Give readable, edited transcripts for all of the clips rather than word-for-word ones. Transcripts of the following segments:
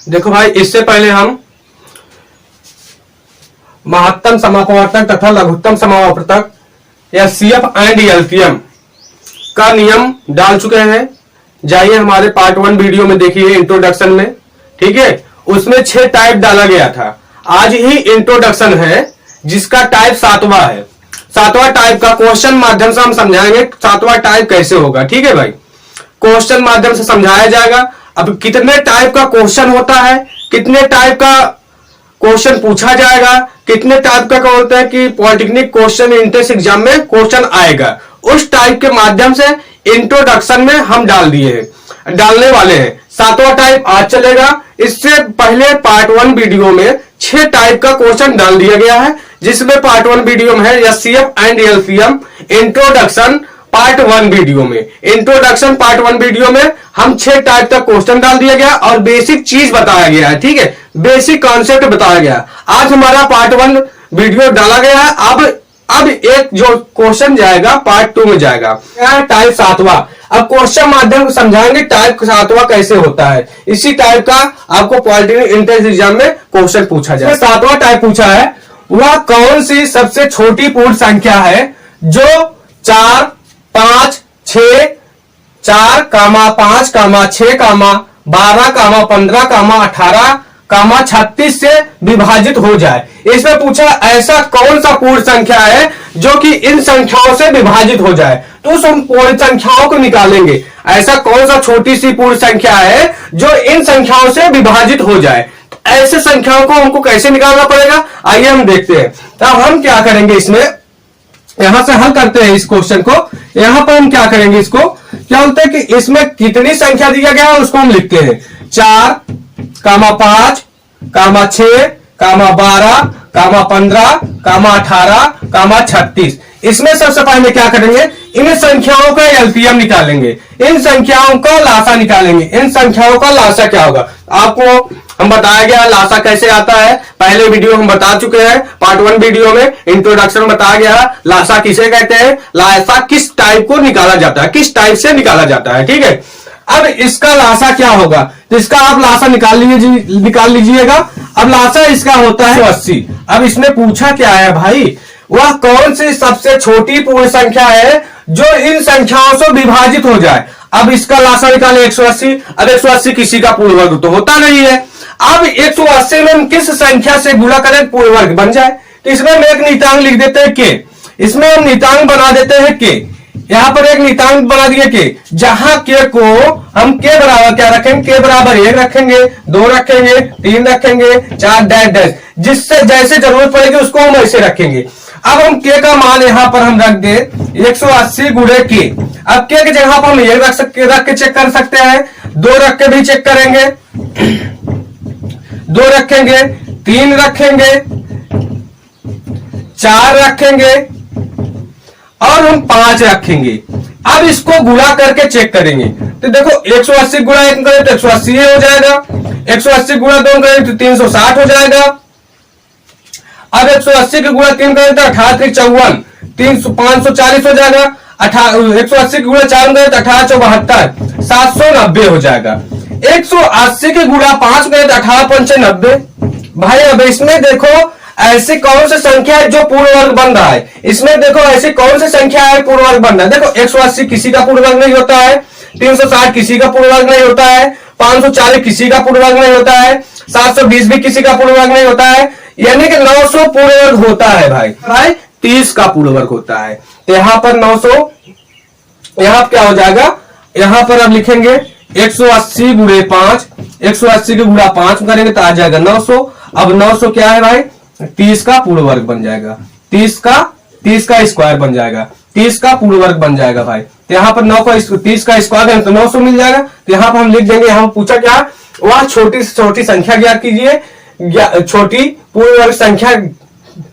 देखो भाई, इससे पहले हम महत्तम समापवर्तक तथा लघुत्तम समापवर्तक या सीएफ एंड एलसीएम का नियम डाल चुके हैं। जाइए हमारे पार्ट 1 वीडियो में देखिए, इंट्रोडक्शन में। ठीक है, उसमें 6 टाइप डाला गया था। आज ही इंट्रोडक्शन है जिसका टाइप 7वां है। 7वां टाइप का क्वेश्चन माध्यम से हम समझाएंगे 7वां टाइप कैसे होगा। ठीक है भाई, क्वेश्चन माध्यम से समझाया जाएगा। अब कितने टाइप का क्वेश्चन होता है, कितने टाइप का क्वेश्चन पूछा जाएगा, कितने टाइप का होता है कि पॉलिटेक्निक क्वेश्चन एंट्रेंस एग्जाम में क्वेश्चन आएगा, उस टाइप के माध्यम से इंट्रोडक्शन में हम डालने वाले हैं। 7वां टाइप आज चलेगा। इससे पहले पार्ट 1 वीडियो में 6 टाइप का क्वेश्चन डाल दिया गया है, जिसमें पार्ट 1 वीडियो में है HCF and LCM introduction. Part 1 video में इंट्रोडक्शन पार्ट 1 वीडियो में हम 6 टाइप का क्वेश्चन डाल दिया गया और बेसिक चीज बताया गया है। ठीक है, बेसिक कॉन्सेप्ट बताया गया। आज हमारा पार्ट 1 वीडियो डाला गया है। अब एक जो क्वेश्चन जाएगा पार्ट 2 में जाएगा, टाइप 7वां। अब क्वेश्चन माध्यम से समझाएंगे टाइप 7वां कैसे होता है। इसी टाइप का आपको पॉलिटेक्निक एंट्रेंस एग्जाम में क्वेश्चन पूछा जाए। 7वां टाइप पूछा है, वह कौन सी सबसे छोटी पूर्ण संख्या है जो 4, 5, 6, 4, 5, 6, 12, 15, 18, 36 से विभाजित हो जाए। इसमें पूछा ऐसा कौन सा पूर्ण संख्या है जो कि इन संख्याओं से विभाजित हो जाए। तो उस पूर्ण संख्याओं को निकालेंगे। ऐसा कौन सा छोटी सी पूर्ण संख्या है जो इन संख्याओं से विभाजित हो जाए। ऐसे संख्याओं को हमको कैसे निकालना पड़ेगा, आइए हम देखते हैं। तो हम क्या करेंगे, इसमें यहां से हल करते हैं इस क्वेश्चन को। यहां पर हम क्या करेंगे, इसको क्या बोलते हैं कि इसमें कितनी संख्या दिया गया है उसको हम लिखते हैं। 4, 5, 6, 12, 15, 18, 36। इसमें सबसे पहले क्या करेंगे, इन संख्याओं का एलसीएम निकालेंगे, इन संख्याओं का लासा निकालेंगे। इन संख्याओं का लासा क्या होगा आपको हम बताया गया। लासा कैसे आता है पहले वीडियो हम बता चुके हैं। पार्ट 1 वीडियो में इंट्रोडक्शन बताया गया। लासा किसे कहते हैं, लासा किस टाइप को निकाला जाता है, किस टाइप से निकाला जाता है। ठीक है, अब इसका लासा क्या होगा, तो इसका आप लासा निकाल लीजिएगा। अब लासा इसका होता है 180। अब इसमें पूछा क्या है भाई, वह कौन सी सबसे छोटी पूर्ण संख्या है जो इन संख्याओं से विभाजित हो जाए। अब इसका लासा निकाले 180। अब 180 किसी का पूर्ण वर्ग तो होता नहीं है। अब 180 में हम किस संख्या से गुणा करें पूर्ण वर्ग बन जाए। तो इसमें हम एक नियतांक लिख देते हैं के। इसमें हम नियतांक बना देते हैं के। यहां पर एक नियतांक बना दिए के, जहां के को हम के बराबर क्या रखेंगे, के बराबर 1 रखेंगे, 2 रखेंगे, 3 रखेंगे, 4 डैश, जिससे जैसे जरूरत पड़ेगी उसको हम ऐसे रखेंगे। अब हम के का मान यहां पर हम रख दे 180 गुणे के। अब के की जगह पर हम 1 रख के चेक कर सकते हैं, 2 रख के भी चेक करेंगे, 2 रखेंगे, 3 रखेंगे, 4 रखेंगे और हम 5 रखेंगे। अब इसको गुणा करके चेक करेंगे। तो देखो 180 गुणा 1 करें तो 180 हो जाएगा, 180 गुणा 2 करें तो 360 हो जाएगा। अब 180 के गुणा 3 करें तो 18 3 54, 540 हो जाएगा। 180 के गुणा 4 करें तो 18 72, 790 हो जाएगा। 180 के गुणा 5 करें तो 18 5 90। भाई अब इसमें देखो ऐसी कौन सी संख्या है जो पूर्ण वर्ग बन रहा है। इसमें देखो ऐसी कौन सी संख्या है पूर्ण वर्ग बन रहा है। देखो 180 किसी का पूर्ण वर्ग नहीं होता है, 360 किसी का पूर्ण वर्ग नहीं होता है, 540 किसी का पूर्ण वर्ग नहीं होता है, 720 भी किसी का पूर्ण वर्ग नहीं होता है, यानी कि 900 पूर्ण वर्ग होता है भाई 30 का पूर्ण वर्ग होता है। तो यहां पर 900, यहां क्या हो जाएगा, यहां पर अब लिखेंगे 180 गुणे 5, 180 के गुणा 5 करेंगे तो आ जाएगा 900। अब 900 क्या है भाई, 30 का पूर्ण वर्ग बन जाएगा, 30 का स्क्वायर बन जाएगा, 30 का पूर्ण वर्ग बन जाएगा भाई। तो यहाँ पर 9 का 30 का स्क्वायर है तो 900 मिल जाएगा। तो यहाँ पर हम लिख देंगे, यहाँ पूछा क्या, वह छोटी से छोटी संख्या ज्ञात कीजिए। छोटी पूर्ण वर्ग संख्या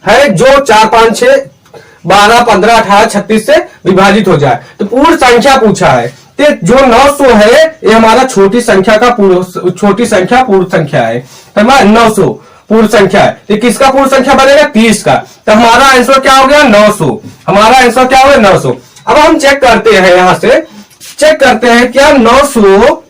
है जो 4, 5, 6, 12, 15, 18, 36 से विभाजित हो जाए। तो पूर्ण संख्या पूछा है, तो जो 900 है ये हमारा छोटी संख्या पूर्ण संख्या है। तो हमारा 900 पूर्ण संख्या है, तो किसका पूर्ण संख्या बनेगा, 30 का। तो हमारा आंसर क्या हो गया, 900। हमारा आंसर क्या हो गया, 900। अब हम चेक करते हैं, यहां से चेक करते हैं क्या 900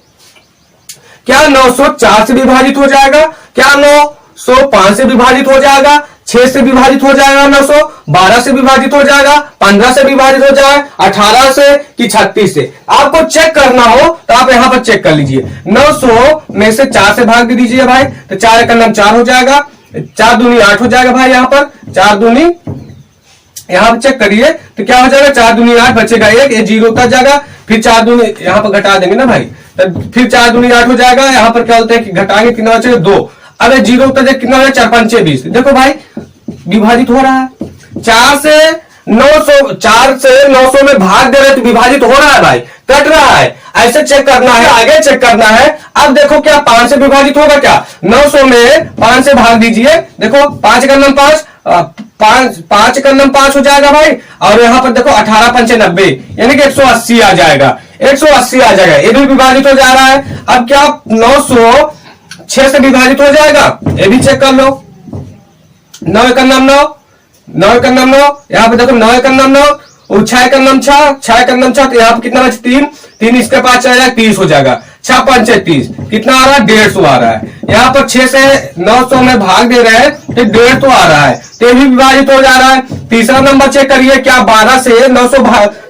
क्या 904 से विभाजित हो जाएगा? क्या 905 से विभाजित हो जाएगा? 6 से विभाजित हो जाएगा? 912 से विभाजित हो जाएगा? 15 से विभाजित हो जाएगा? 18 से कि 36 से? आपको चेक करना हो तो आप यहां पर चेक कर लीजिए। 900 में से 4 से भाग दे दीजिए भाई, तो 4 का नाम 4 हो जाएगा, 4 दूनी 8 हो जाएगा भाई। यहां पर 4 दूनी, यहां पर चेक करिए तो क्या हो जाएगा? 4 दूनी 8, बचेगा 1, ये 0 उतर जाएगा। फिर 4 दूनी यहां पर घटा देंगे ना भाई, तो फिर 4 दूनी 8 हो जाएगा। यहां पर क्या होता है कि घटाएंगे, कितना बचेगा? 2। अब 0 उतर जाए, कितना है? 4 5 6 20। देखो भाई विभाजित हो रहा है। 4 से 900 में भाग दे रहे तो विभाजित हो रहा है भाई, कट रहा है। ऐसे चेक करना है, आगे चेक करना है। अब देखो क्या 5 से विभाजित होगा क्या? 900 में 5 से भाग दीजिए, देखो 5 का नाम 5, 5 का नाम 5 हो जाएगा भाई। और यहां पर देखो 18 5 90, यानी कि 180 आ जाएगा, 180 आ जाएगा। ये भी विभाजित हो जा रहा है। अब क्या 900 6 से विभाजित हो जाएगा? ये भी चेक कर लो। 9 का नाम 9, 9 का नाम 9, यहाँ पे देखो 9 का नाम 9, और 6 का नाम 6, 6 का नाम 6, तो यहाँ पे कितना बचे? 3, 3 इसके पास चला जाएगा, 30 हो जाएगा। 6 5 30, कितना आ रहा है? 150 आ रहा है। यहाँ पर 6 से 900 में भाग दे रहे हैं तो 150 आ रहा है, तो ये भी विभाजित हो जा रहा है। तीसरा नंबर चेक करिए, क्या 12 से 900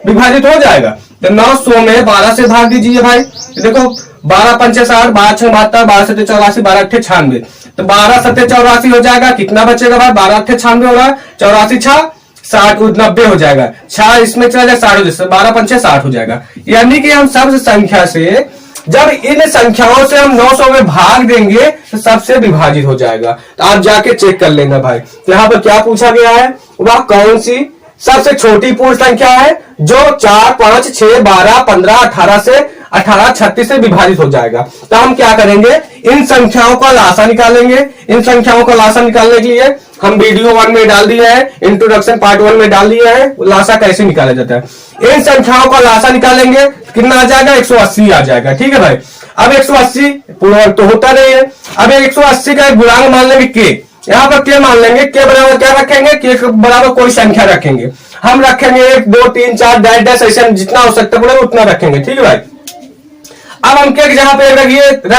विभाजित हो जाएगा? तो 900 में 12 से भाग दीजिए भाई, देखो 12 5 60, 12 6 72, 12 7 84, 12 8 96, तो 12 7 84 हो जाएगा। कितना बचेगा भाई? 12 8 96 हो रहा है, 84 6 60 90 हो जाएगा। 6 इसमें चला जाए 60 हो जाए, 12 5 60 हो जाएगा। यानी कि हम सब संख्या से, जब इन संख्याओं से हम 900 में भाग देंगे तो सबसे विभाजित हो जाएगा। तो आप जाके चेक कर लेना भाई। तो यहाँ पर क्या पूछा गया है? वह कौन सी सबसे छोटी पूर्ण संख्या है जो 4 5 6 12 15 18 से 18 36 से विभाजित हो जाएगा? तो हम क्या करेंगे? इन संख्याओं का लासा निकालेंगे। इन संख्याओं का लासा निकालने के लिए हम वीडियो 1 में डाल दिया है, इंट्रोडक्शन पार्ट 1 में डाल दिया है, लासा कैसे निकाला जाता है। इन संख्याओं का लासा निकालेंगे, कितना आ जाएगा? 180 आ जाएगा। ठीक है भाई। अब 180 पूर्णांक तो होता नहीं है। अब 180 का एक गुणांक मान लेंगे के, यहाँ पर के मान लेंगे। के बराबर क्या रखेंगे? के बराबर कोई संख्या रखेंगे। हम रखेंगे 1 2 3 4 डैश डैश, ऐसे जितना हो सकता है उतना रखेंगे। ठीक है भाई। अब हम के जहां पे रख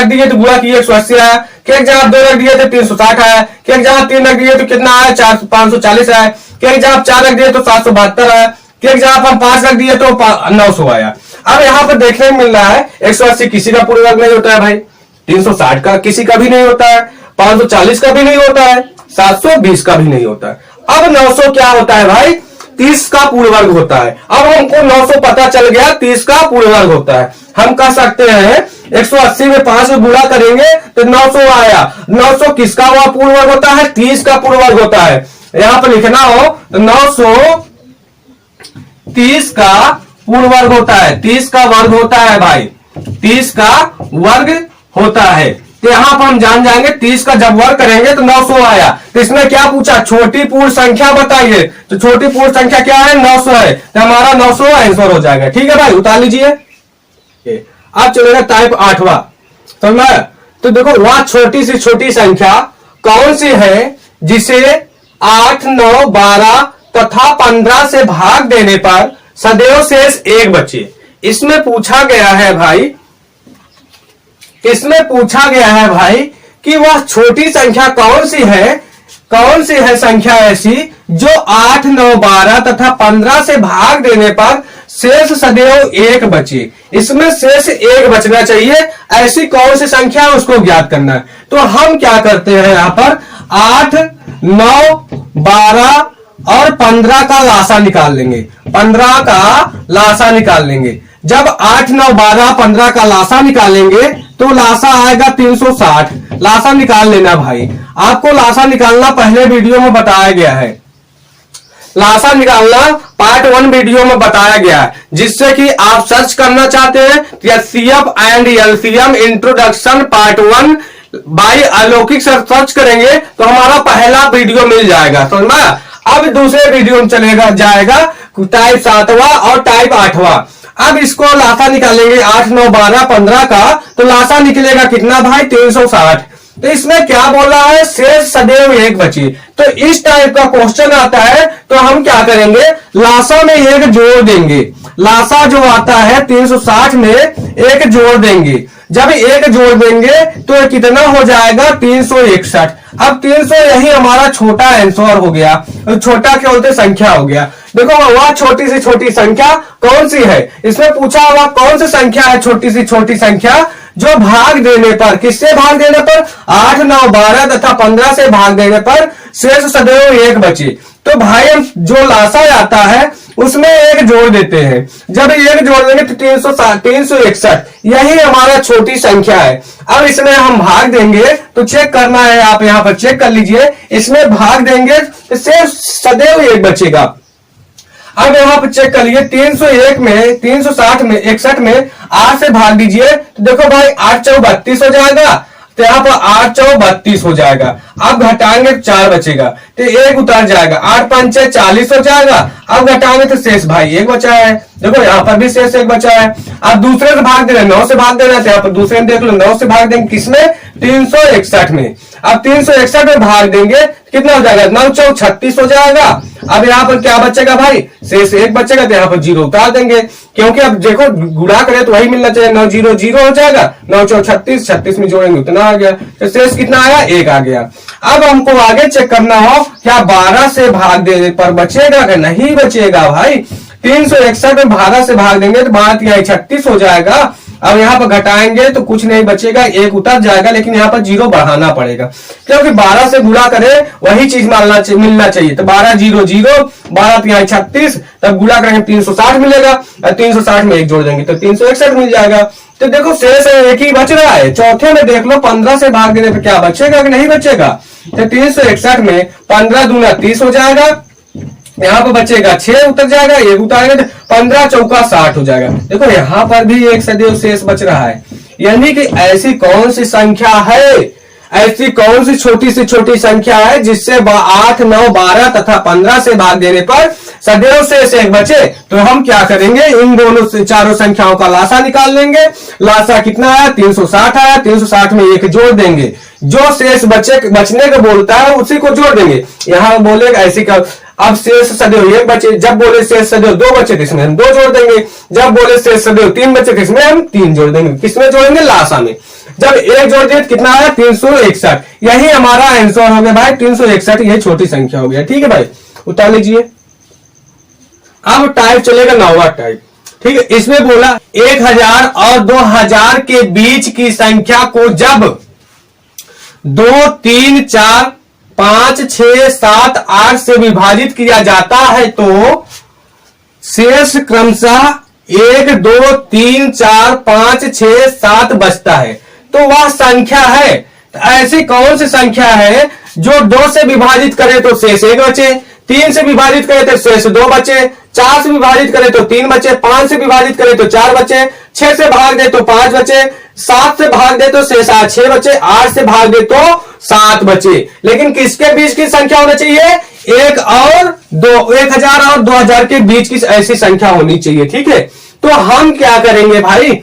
दिए तो गुणा किए 180 आया, के जहां 2 रख दिए तो 360 आया, के जहां 3 रख दिए तो कितना आया? 540 आया, के जहां 4 रख दिए तो 772 आया, के जहां हम 5 रख दिए तो 900 आया। अब यहाँ पर देखने में मिल रहा है 180 किसी का पूर्ण वर्ग नहीं होता है भाई, 360 का किसी का भी नहीं होता है, 540 का भी नहीं होता है, 720 का भी नहीं होता है। अब 900 क्या होता है भाई? 30 का पूर्ण वर्ग होता है। अब हमको 900 पता चल गया 30 का पूर्ण वर्ग होता है। हम कह सकते हैं 180 में 5 में गुणा करेंगे तो 900 आया। 900 किसका हुआ पूर्ण वर्ग होता है? 30 का पूर्ण वर्ग होता है। यहां पर लिखना हो तो 900 30 का पूर्ण वर्ग होता है, 30 का वर्ग होता है भाई, 30 का वर्ग होता है। तो यहां पर हम जान जाएंगे 30 का जब वर्ग करेंगे तो 900 आया। तो इसमें क्या पूछा? छोटी पूर्ण संख्या बताइए। तो छोटी पूर्ण संख्या क्या है? 900 है, तो हमारा 900 आंसर हो जाएगा। ठीक है भाई, उतार लीजिए। अब चलेगा टाइप 8वां। तो देखो वह छोटी से छोटी संख्या कौन सी है जिसे 8 9 12 तथा 15 से भाग देने पर सदैव शेष 1 बचे। इसमें पूछा गया है भाई, इसमें पूछा गया है भाई कि वह छोटी संख्या कौन सी है संख्या ऐसी जो 8 9 12 तथा 15 से भाग देने पर शेष सदैव 1 बचे। इसमें शेष 1 बचना चाहिए, ऐसी कौन सी संख्या है उसको ज्ञात करना है। तो हम क्या करते हैं यहां पर 8 9 12 और 15 का लासा निकाल लेंगे। 15 का लासा निकाल लेंगे। जब 8 9 12 15 का लासा निकालेंगे तो लासा आएगा 360। लासा निकाल लेना भाई, आपको लासा निकालना पहले वीडियो में बताया गया है। लासा निकालना पार्ट 1 वीडियो में बताया गया है, जिससे कि आप सर्च करना चाहते हैं HCF and LCM introduction part 1 by Alaukik search करेंगे तो हमारा पहला वीडियो मिल जाएगा, समझ में। अब दूसरे वीडियो में चलेगा जाएगा टाइप 7वां और टाइप 8वां। अब इसको लासा निकालेंगे 8 9 12 15 का, तो लासा निकलेगा कितना भाई? 360। तो इसमें क्या बोला है? शेष सदैव 1 बचे। तो इस टाइप का क्वेश्चन आता है तो हम क्या करेंगे? लासा में 1 जोड़ देंगे। लासा जो आता है 360 में 1 जोड़ देंगे। जब एक जोड़ देंगे तो कितना हो जाएगा 361। अब 300 यही हमारा छोटा आंसर हो गया, छोटा क्या बोलते संख्या हो गया। देखो वह छोटी से छोटी संख्या कौन सी है, इसमें पूछा हुआ कौन सी संख्या है छोटी सी छोटी संख्या जो भाग देने पर, किससे भाग देने पर, 8, 9, 12 तथा 15 से भाग देने पर शेष सदैव एक बचे। तो भाई हम जो लासा आता है उसमें एक जोड़ देते हैं, जब एक जोड़ देंगे तो 361 यही हमारा छोटी संख्या है। अब इसमें हम भाग देंगे तो चेक करना है, आप यहां पर चेक कर लीजिए, इसमें भाग देंगे तो सिर्फ सदैव एक बचेगा। अब यहां पर चेक कर लीजिए 301 में 360 में 61 में 8 से भाग दीजिए तो देखो भाई 8 चौ 32 हो जाएगा, तो यहाँ पर 8 चौ 32 हो जाएगा। अब घटाएंगे 4 बचेगा तो 1 उतर जाएगा, 8 पंचे 40 हो जाएगा। अब घटाएंगे तो शेष भाई 1 बचा है, देखो यहाँ पर भी शेष 1 बचा है। अब दूसरे से भाग देना, 9 से भाग देना, तो यहाँ पर दूसरे में देख लो 9 से भाग देंगे किसमें, 361 में। अब 361 में भाग देंगे कितना हो जाएगा, 9 चौ 36 हो जाएगा। अब यहाँ पर क्या बचेगा भाई, शेष 1 बचेगा, तो यहाँ पर 0 उतार देंगे, क्योंकि अब देखो गुणा करें तो वही मिलना चाहिए, 9 0 0 हो जाएगा, 9 चौ 36, 36 में जोड़ेंगे उतना आ गया, तो शेष कितना आया, 1 आ गया। अब हमको आगे चेक करना हो क्या 12 से भाग देने पर बचेगा कि नहीं बचेगा। भाई 361 में 12 से भाग देंगे तो 12 36 हो जाएगा। अब यहाँ पर घटाएंगे तो कुछ नहीं बचेगा, 1 उतर जाएगा, लेकिन यहाँ पर 0 बढ़ाना पड़ेगा, क्योंकि 12 से गुणा करें वही चीज मिलना चाहिए। तो 12 0 0, 12 36, तब गुणा करेंगे 360 मिलेगा, और 360 में 1 जोड़ देंगे तो 361 मिल जाएगा। तो देखो शेष एक ही बच रहा है। चौथे में देख लो 15 से भाग देने पर क्या बचेगा कि नहीं बचेगा, तो 361 में 15 दूना 30 हो जाएगा, यहाँ पर बचेगा 6 उतर जाएगा, 1 उतारेंगे तो 15 चौका 60 हो जाएगा। देखो यहाँ पर भी एक सदैव शेष बच रहा है, यानी कि ऐसी कौन सी संख्या है, ऐसी कौन सी छोटी संख्या है जिससे 8, 9, 12 तथा 15 से भाग देने पर सदैव शेष 1 बचे। तो हम क्या करेंगे, इन दोनों से चारों संख्याओं का लासा निकाल लेंगे। लासा कितना आया, 360 आया, 360 में 1 जोड़ देंगे, जो शेष बचने को बोलता है उसी को जोड़ देंगे। यहाँ बोलेगा ऐसी का, अब शेष सदैव 1 बचे, जब बोले शेष सदैव 2 बचे तो इसमें हम 2 जोड़ देंगे, जब बोले शेष सदैव 3 बचे तो इसमें हम 3 जोड़ देंगे। किसमें जोड़ेंगे, लासा में। जब 1 जोड़ दिए तो कितना आया, 361, यही हमारा आंसर हो गया भाई 361, यही छोटी संख्या हो गया। ठीक है भाई, उतार लीजिए। अब टाइप चलेगा 9वां टाइप। ठीक है, इसमें बोला 1000 और 2000 के बीच की संख्या को जब 2, 3, 4, 5, 6, 7, 8 से विभाजित किया जाता है तो शेष क्रमशः 1, 2, 3, 4, 5, 6, 7 बचता है, तो वह संख्या है। तो ऐसी कौन सी संख्या है जो 2 से विभाजित करे तो शेष 1 बचे, 3 से विभाजित करे तो शेष 2 बचे, 4 से विभाजित करे तो 3 बचे, 5 से विभाजित करे तो 4 बचे, 6 से भाग दे तो 5 बचे, 7 से भाग दे तो शेष 6 बचे, 8 से भाग दे तो 7 बचे। लेकिन किसके बीच की संख्या होना चाहिए, 1 और 2, 1000 और 2000 के बीच की ऐसी संख्या होनी चाहिए। ठीक है, तो हम क्या करेंगे भाई,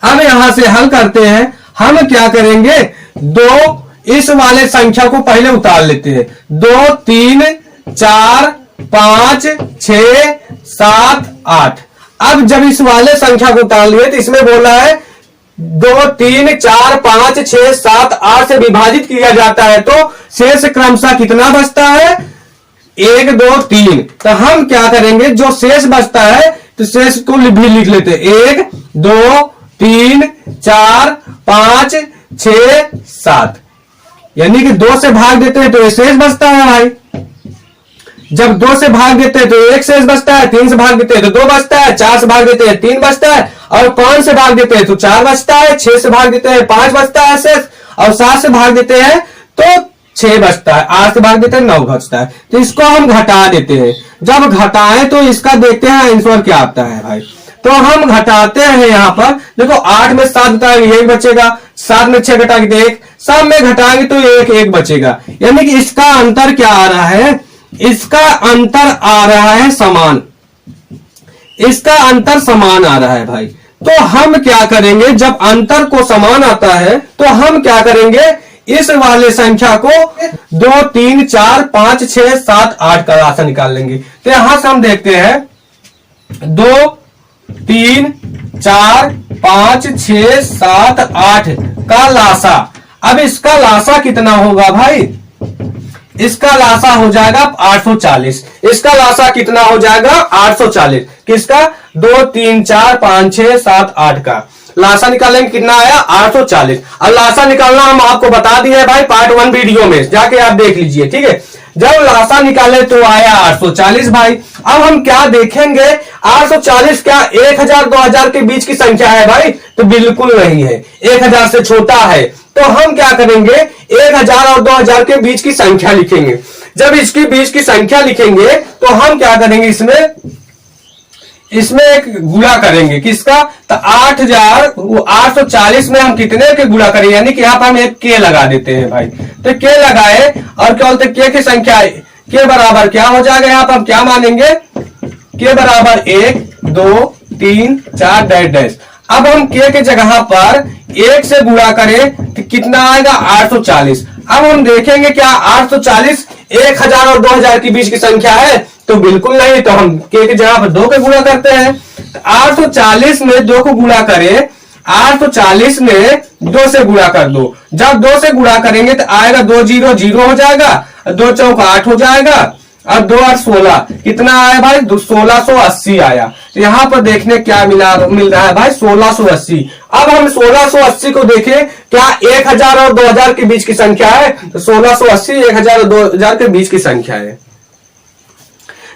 हम यहां से हल करते हैं। हम क्या करेंगे, 2 इस वाले संख्या को पहले उतार लेते हैं, 2, 3, 4, 5, 6, 7, 8। अब जब इस वाले संख्या को उतार लिए तो इसमें बोला है 2, 3, 4, 5, 6, 7, 8 से विभाजित किया जाता है तो शेष क्रमशः कितना बचता है, 1, 2, 3। तो हम क्या करेंगे, जो शेष बचता है तो शेष को भी लिख लेते हैं, 1, 2, 3, 4, 5, 6, 7, यानी कि 2 से भाग देते हैं तो ये शेष बचता है भाई। जब 2 से भाग देते हैं तो 1 शेष बचता है, 3 से भाग देते हैं तो 2 बचता है, 4 से भाग देते हैं 3 बचता है, और 5 से भाग देते हैं तो 4 बचता है, 6 से भाग देते हैं 5 बचता है शेष, और 7 से भाग देते हैं तो 6 बचता है, 8 से भाग देते हैं 9 बचता है। तो इसको हम घटा देते हैं। जब घटाएं तो इसका देखते हैं आंसर क्या आता है भाई। तो हम घटाते हैं, यहां पर देखो 8 में 7 घटाएंगे 1 बचेगा, 7 में 6 घटाएंगे 1, सब में घटाएंगे तो 1 बचेगा, यानी कि इसका अंतर क्या आ रहा है, इसका अंतर आ रहा है समान, इसका अंतर समान आ रहा है भाई। तो हम क्या करेंगे, जब अंतर को समान आता है तो हम क्या करेंगे, इस वाले संख्या को 2, 3, 4, 5, 6, 7, 8 का राशि निकाल लेंगे। तो यहां से हम देखते हैं 2, 3, 4, 5 6 7 8 का लासा। अब इसका लासा कितना होगा भाई? इसका लासा हो जाएगा 840। इसका लासा कितना हो जाएगा? 840। किसका? 2 3 4 5 6 7 8 का लासा निकालेंगे, कितना आया? 840। अब लासा निकालना हम आपको बता दिए भाई पार्ट 1 वीडियो में, जाके आप देख लीजिए, ठीक है। जब लासा निकाले तो आया 840 भाई। अब हम क्या देखेंगे, 840 क्या 1000 2000 के बीच की संख्या है भाई? तो बिल्कुल नहीं है, 1000 से छोटा है। तो हम क्या करेंगे, 1000 और 2000 के बीच की संख्या लिखेंगे। जब इसके बीच की संख्या लिखेंगे तो हम क्या करेंगे, इसमें एक गुणा करेंगे। किसका? तो 840 में हम कितने के गुणा करें, यानी कि यहाँ पर हम एक के लगा देते हैं भाई। तो के लगाए और क्या बोलते, के की संख्या के बराबर क्या हो जाएगा, यहाँ पर हम क्या मानेंगे, के बराबर 1 2 3 4 डैश डैश। अब हम के के जगह पर 1 से गुणा करें तो कितना आएगा? 840। अब हम देखेंगे क्या 840 1000 और 2000 के बीच की संख्या है? तो बिल्कुल नहीं। तो हम के जगह पर 2 के गुणा करते हैं। तो 840 में 2 को गुणा करें, 840 में 2 से गुणा कर दो। जब 2 से गुणा करेंगे तो आएगा 2 0 0 हो जाएगा, 2 चौक 8 हो जाएगा, और 2 8 16। कितना आया भाई? 1680 आया। तो यहाँ पर देखने क्या मिल रहा है भाई? 1680। अब हम 1680 को देखें, क्या 1000 और 2000 के बीच की संख्या है? तो 1680 1000 और 2000 के बीच की संख्या है।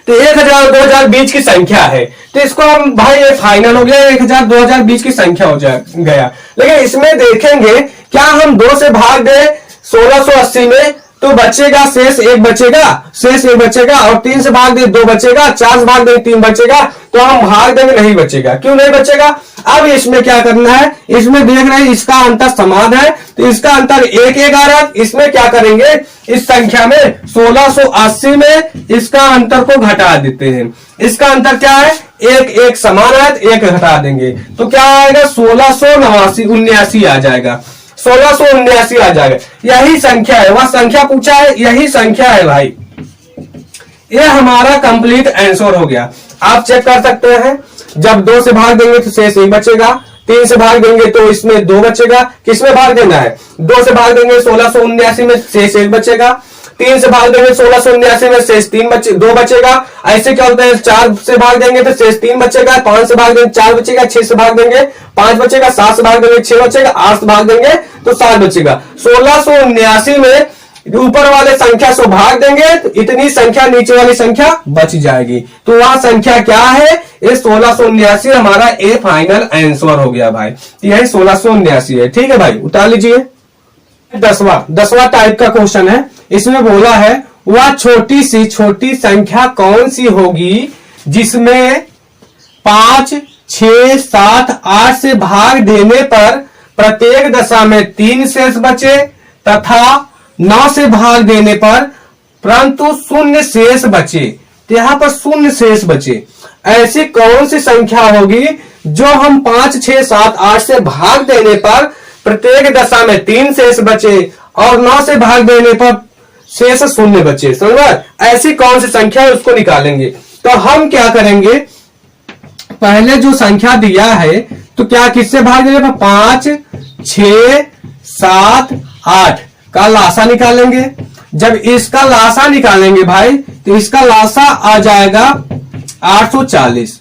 तो 1000 और 2000 बीच की संख्या है, तो इसको हम भाई ये फाइनल हो गया, 1000 2000 बीच की संख्या हो गया। लेकिन इसमें देखेंगे क्या हम 2 से भाग दे 1680 में तो बचेगा शेष 1 बचेगा, शेष 1 बचेगा, और 3 से भाग दे 2 बचेगा, 4 से भाग दे 3 बचेगा। तो हम भाग देंगे, नहीं बचेगा। क्यों नहीं बचेगा? अब इसमें क्या करना है, इसमें देख रहे हैं इसका अंतर समान है, तो इसका अंतर 1 1 आ रहा है। इसमें क्या करेंगे, इस संख्या में 1680 में इसका अंतर को घटा देते हैं। इसका अंतर क्या है? 1 1 समान है, 1 घटा देंगे तो क्या आएगा? 1679 आ जाएगा, 1679 आ जाएगा। यही संख्या है, वह संख्या पूछा है, यही संख्या है भाई। ये हमारा कंप्लीट आंसर हो गया। आप चेक कर सकते हैं, जब 2 से भाग देंगे तो शेष 1 बचेगा, 3 से भाग देंगे तो इसमें 2 बचेगा। किसमें भाग देना है? 2 से भाग देंगे 1679 में शेष 1 बचेगा, 3 से भाग देंगे 1679 में शेष 2 बचेगा। ऐसे क्या होता है, 4 से भाग देंगे तो शेष 3 बचेगा, 5 से भाग देंगे 4 बचेगा, 6 से भाग देंगे 5 बचेगा, 7 से भाग देंगे 6 बचेगा, 8 से भाग देंगे तो 7 बचेगा। 1679 में ऊपर वाले संख्या से भाग देंगे तो इतनी संख्या नीचे वाली संख्या बच जाएगी। तो वह संख्या क्या है? ये 1679 हमारा ए फाइनल आंसर हो गया भाई। यही 1679 है, ठीक है भाई, उतार लीजिए। 10वां टाइप का क्वेश्चन है। इसमें बोला है वह छोटी सी छोटी संख्या कौन सी होगी जिसमें 5 6 7 8 से भाग देने पर प्रत्येक दशा में 3 शेष बचे, तथा 9 से भाग देने पर परंतु 0 शेष बचे। तो यहां पर 0 शेष बचे। ऐसी कौन सी संख्या होगी जो हम 5 6 7 8 से भाग देने पर प्रत्येक दशा में 3 शेष बचे और 9 से भाग देने पर शेष 0 बचे? समझ? ऐसी कौन सी संख्या है उसको निकालेंगे। तो हम क्या करेंगे, पहले जो संख्या दिया है तो क्या किससे भाग देने पर 5 6 7 8 का लासा निकालेंगे। जब इसका लासा निकालेंगे भाई तो इसका लासा आ जाएगा 840।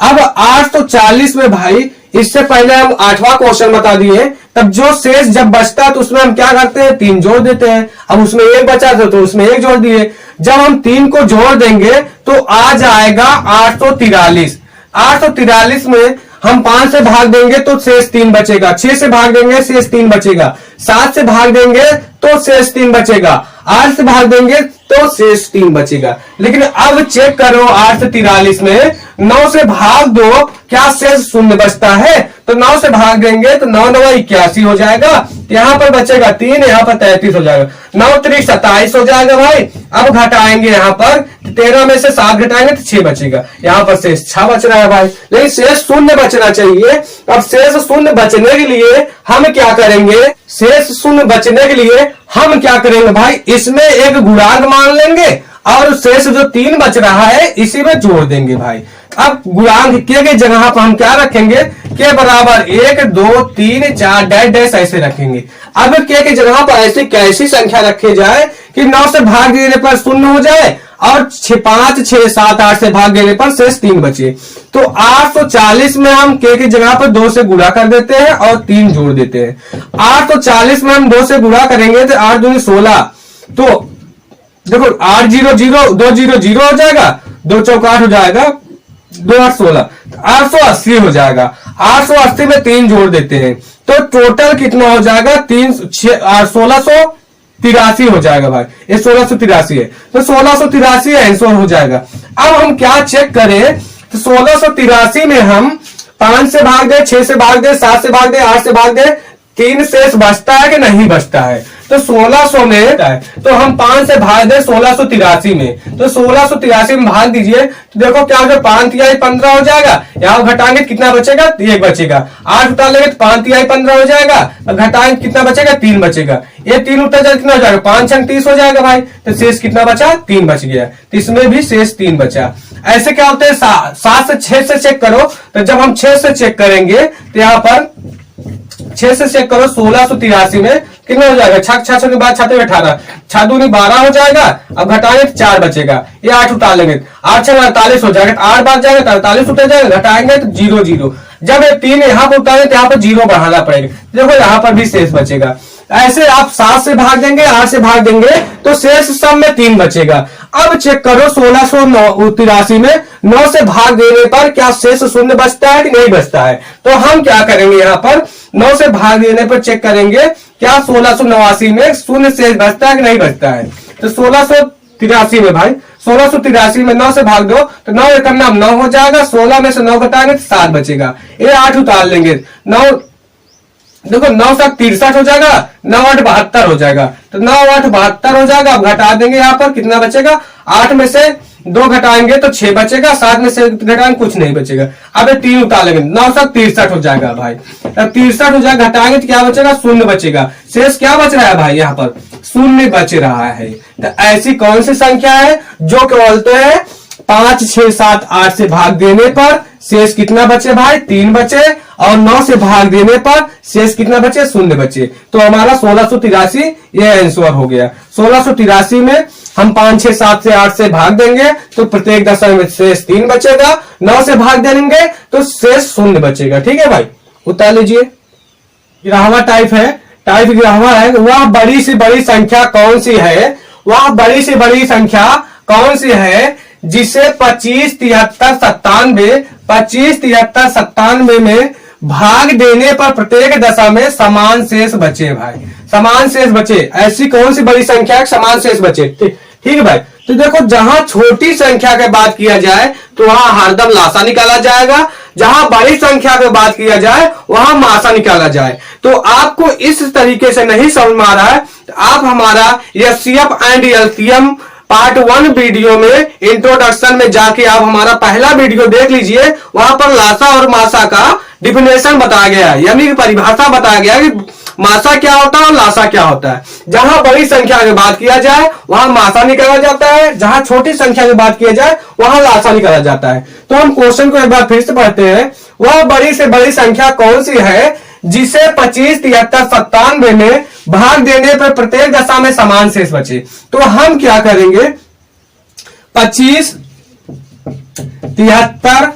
अब 840 में भाई इससे पहले हम 8वां क्वेश्चन बता दिए, तब जो शेष जब बचता है तो उसमें हम क्या करते हैं, 3 जोड़ देते हैं। अब उसमें 1 बचा था तो उसमें 1 जोड़ दिए। जब हम 3 को जोड़ देंगे तो आ जाएगा 843। 843 में हम 5 से भाग देंगे तो शेष 3 बचेगा, 6 से भाग देंगे शेष 3 बचेगा, 7 से भाग देंगे तो शेष 3 बचेगा, 8 से भाग देंगे तो शेष 3 बचेगा। लेकिन अब चेक करो 843 में 9 से भाग दो, क्या शेष 0 बचता है? तो 9 से भाग देंगे तो 9 9 81 हो जाएगा, यहाँ पर बचेगा 3, यहाँ पर 33 हो जाएगा, 9 3 27 हो जाएगा भाई। अब घटाएंगे यहाँ पर 13 में से 7 घटाएंगे तो 6 बचेगा, यहाँ पर शेष 6 बच रहा है भाई, लेकिन शेष 0 बचना चाहिए। अब शेष 0 बचने के लिए हम क्या करेंगे, शेष 0 बचने के लिए हम क्या करेंगे भाई, इसमें एक गुणांक मान लेंगे और शेष जो 3 बच रहा है इसी में जोड़ देंगे भाई। अब गुणांक के जगह पर हम क्या रखेंगे, के बराबर 1 2 3 4 डैश डैश ऐसे रखेंगे। अब के जगह पर ऐसी कैसी संख्या रखी जाए कि 9 से भाग देने पर 0 हो जाए और 5 6 7 8 से भाग देने पर शेष 3 बचे। तो 840 में हम के जगह पर 2 से गुणा कर देते हैं और 3 जोड़ देते हैं। 840 में हम 2 से गुणा करेंगे तो 8 दूनी 16, तो देखो 8 0 0 2 0 0 हो जाएगा, 2 चौक 8 हो जाएगा, 2 8 16, 880 हो जाएगा। 880 में 3 जोड़ देते हैं तो टोटल कितना हो जाएगा, 1683 हो जाएगा भाई। ये 1683 है तो 1683 आंसर हो जाएगा। अब हम क्या चेक करें, तो 1683 में हम 5 से भाग दे, 6 से भाग दे, 7 से भाग दे, 8 से भाग दे, 3 शेष बचता है कि नहीं बचता है, तो 1600 में है तो हम 5 से भाग दे 1683 में, तो 1683 में भाग दीजिए तो देखो क्या हो, 5 तिहाई 15 हो जाएगा। यहाँ घटाएंगे कितना बचेगा, 1 बचेगा। 8 उतार लेंगे तो 5 तिहाई 15 हो जाएगा, घटाएंगे कितना बचेगा, 3 बचेगा। ये 3 उतर जाए कितना हो जाएगा, 5 छंग 30 हो जाएगा भाई। तो शेष कितना बचा, 3 बच गया। तो इसमें भी शेष 3 बचा। ऐसे क्या होते हैं, 7 से 6 से चेक करो, तो जब हम 6 से चेक करेंगे तो यहाँ पर 6 से चेक करो, 1683 में कितना हो जाएगा, 6 के बाद 6 18, 6 दूनी 12 हो जाएगा। अब घटाएंगे 4 बचेगा, ये 8 उतार लेंगे, 8 6 48 हो जाएगा, 8 बार जाएगा 48 उतर जाएगा, घटाएंगे तो 0 0। जब ये 3 यहाँ पर उतारे तो यहाँ पर 0 बढ़ाना पड़ेगा, देखो यहाँ पर भी शेष बचेगा। ऐसे आप 7 से भाग देंगे, 8 से भाग देंगे तो शेष सब में 3 बचेगा। अब चेक करो 1683 में 9 से भाग देने पर क्या शेष 0 बचता है कि नहीं बचता है। तो हम क्या करेंगे, यहाँ पर 9 से भाग देने पर चेक करेंगे क्या 1689 में 0 शेष बचता है कि नहीं बचता है। तो 1683 में भाई 1683 में 9 से भाग दो तो 9 एक 9 हो जाएगा, 16 में से 9 घटाएंगे तो 7 बचेगा। ये 8 उतार लेंगे, 9 देखो 9 7 63 हो जाएगा, 9 8 72 हो जाएगा, तो 9 8 72 हो जाएगा। अब घटा देंगे, यहाँ पर कितना बचेगा, 8 में से 2 घटाएंगे तो 6 बचेगा, 7 में से घटाएंगे कुछ नहीं बचेगा। अब 3 उतार लेंगे, 9 7 63 हो जाएगा भाई। अब 63 हो जाएगा, घटाएंगे तो क्या बचेगा, 0 बचेगा। शेष क्या बच रहा है भाई, यहाँ पर 0 बच रहा है। तो ऐसी कौन सी संख्या है जो कि बोलते हैं 5 6 7 8 से भाग देने पर शेष कितना बचे भाई, 3 बचे, और 9 से भाग देने पर शेष कितना बचे, 0 बचे। तो हमारा 1683 ये आंसर हो गया। 1683 में हम 5 6 7 से 8 से भाग देंगे तो प्रत्येक दशा में शेष 3 बचेगा, 9 से भाग देंगे तो शेष 0 बचेगा। ठीक है भाई, उतार लीजिए। गिराहवा टाइप है, टाइप गिराहवा है। वह बड़ी से बड़ी संख्या कौन सी है, वह बड़ी से बड़ी संख्या कौन सी है जिसे 25 73 97 25 73 97 में भाग देने पर प्रत्येक दशा में समान शेष बचे भाई, समान शेष बचे। ऐसी कौन सी बड़ी संख्या है समान शेष बचे। ठीक है भाई, तो देखो जहां छोटी संख्या की बात किया जाए तो वहां हरदम लासा निकाला जाएगा, जहां बड़ी संख्या की बात किया जाए वहां मासा निकाला जाए। तो आपको इस तरीके से नहीं समझ में आ रहा है तो आप हमारा HCF and LCM part 1 video में इंट्रोडक्शन में जाके आप हमारा पहला वीडियो देख लीजिए। वहां पर लासा और मासा का डिफिनेशन बताया गया है, यानी कि परिभाषा बताया गया है कि मासा क्या होता है और लासा क्या होता है। जहां बड़ी संख्या की बात किया जाए वहां मासा निकाला जाता है, जहां छोटी संख्या की बात किया जाए वहां लासा निकाला जाता है। तो हम क्वेश्चन को एक बार फिर से पढ़ते हैं। वह बड़ी से बड़ी संख्या कौन सी है जिसे 25 73 97 में भाग देने पर प्रत्येक दशा में समान शेष बचे। तो हम क्या करेंगे, 25 73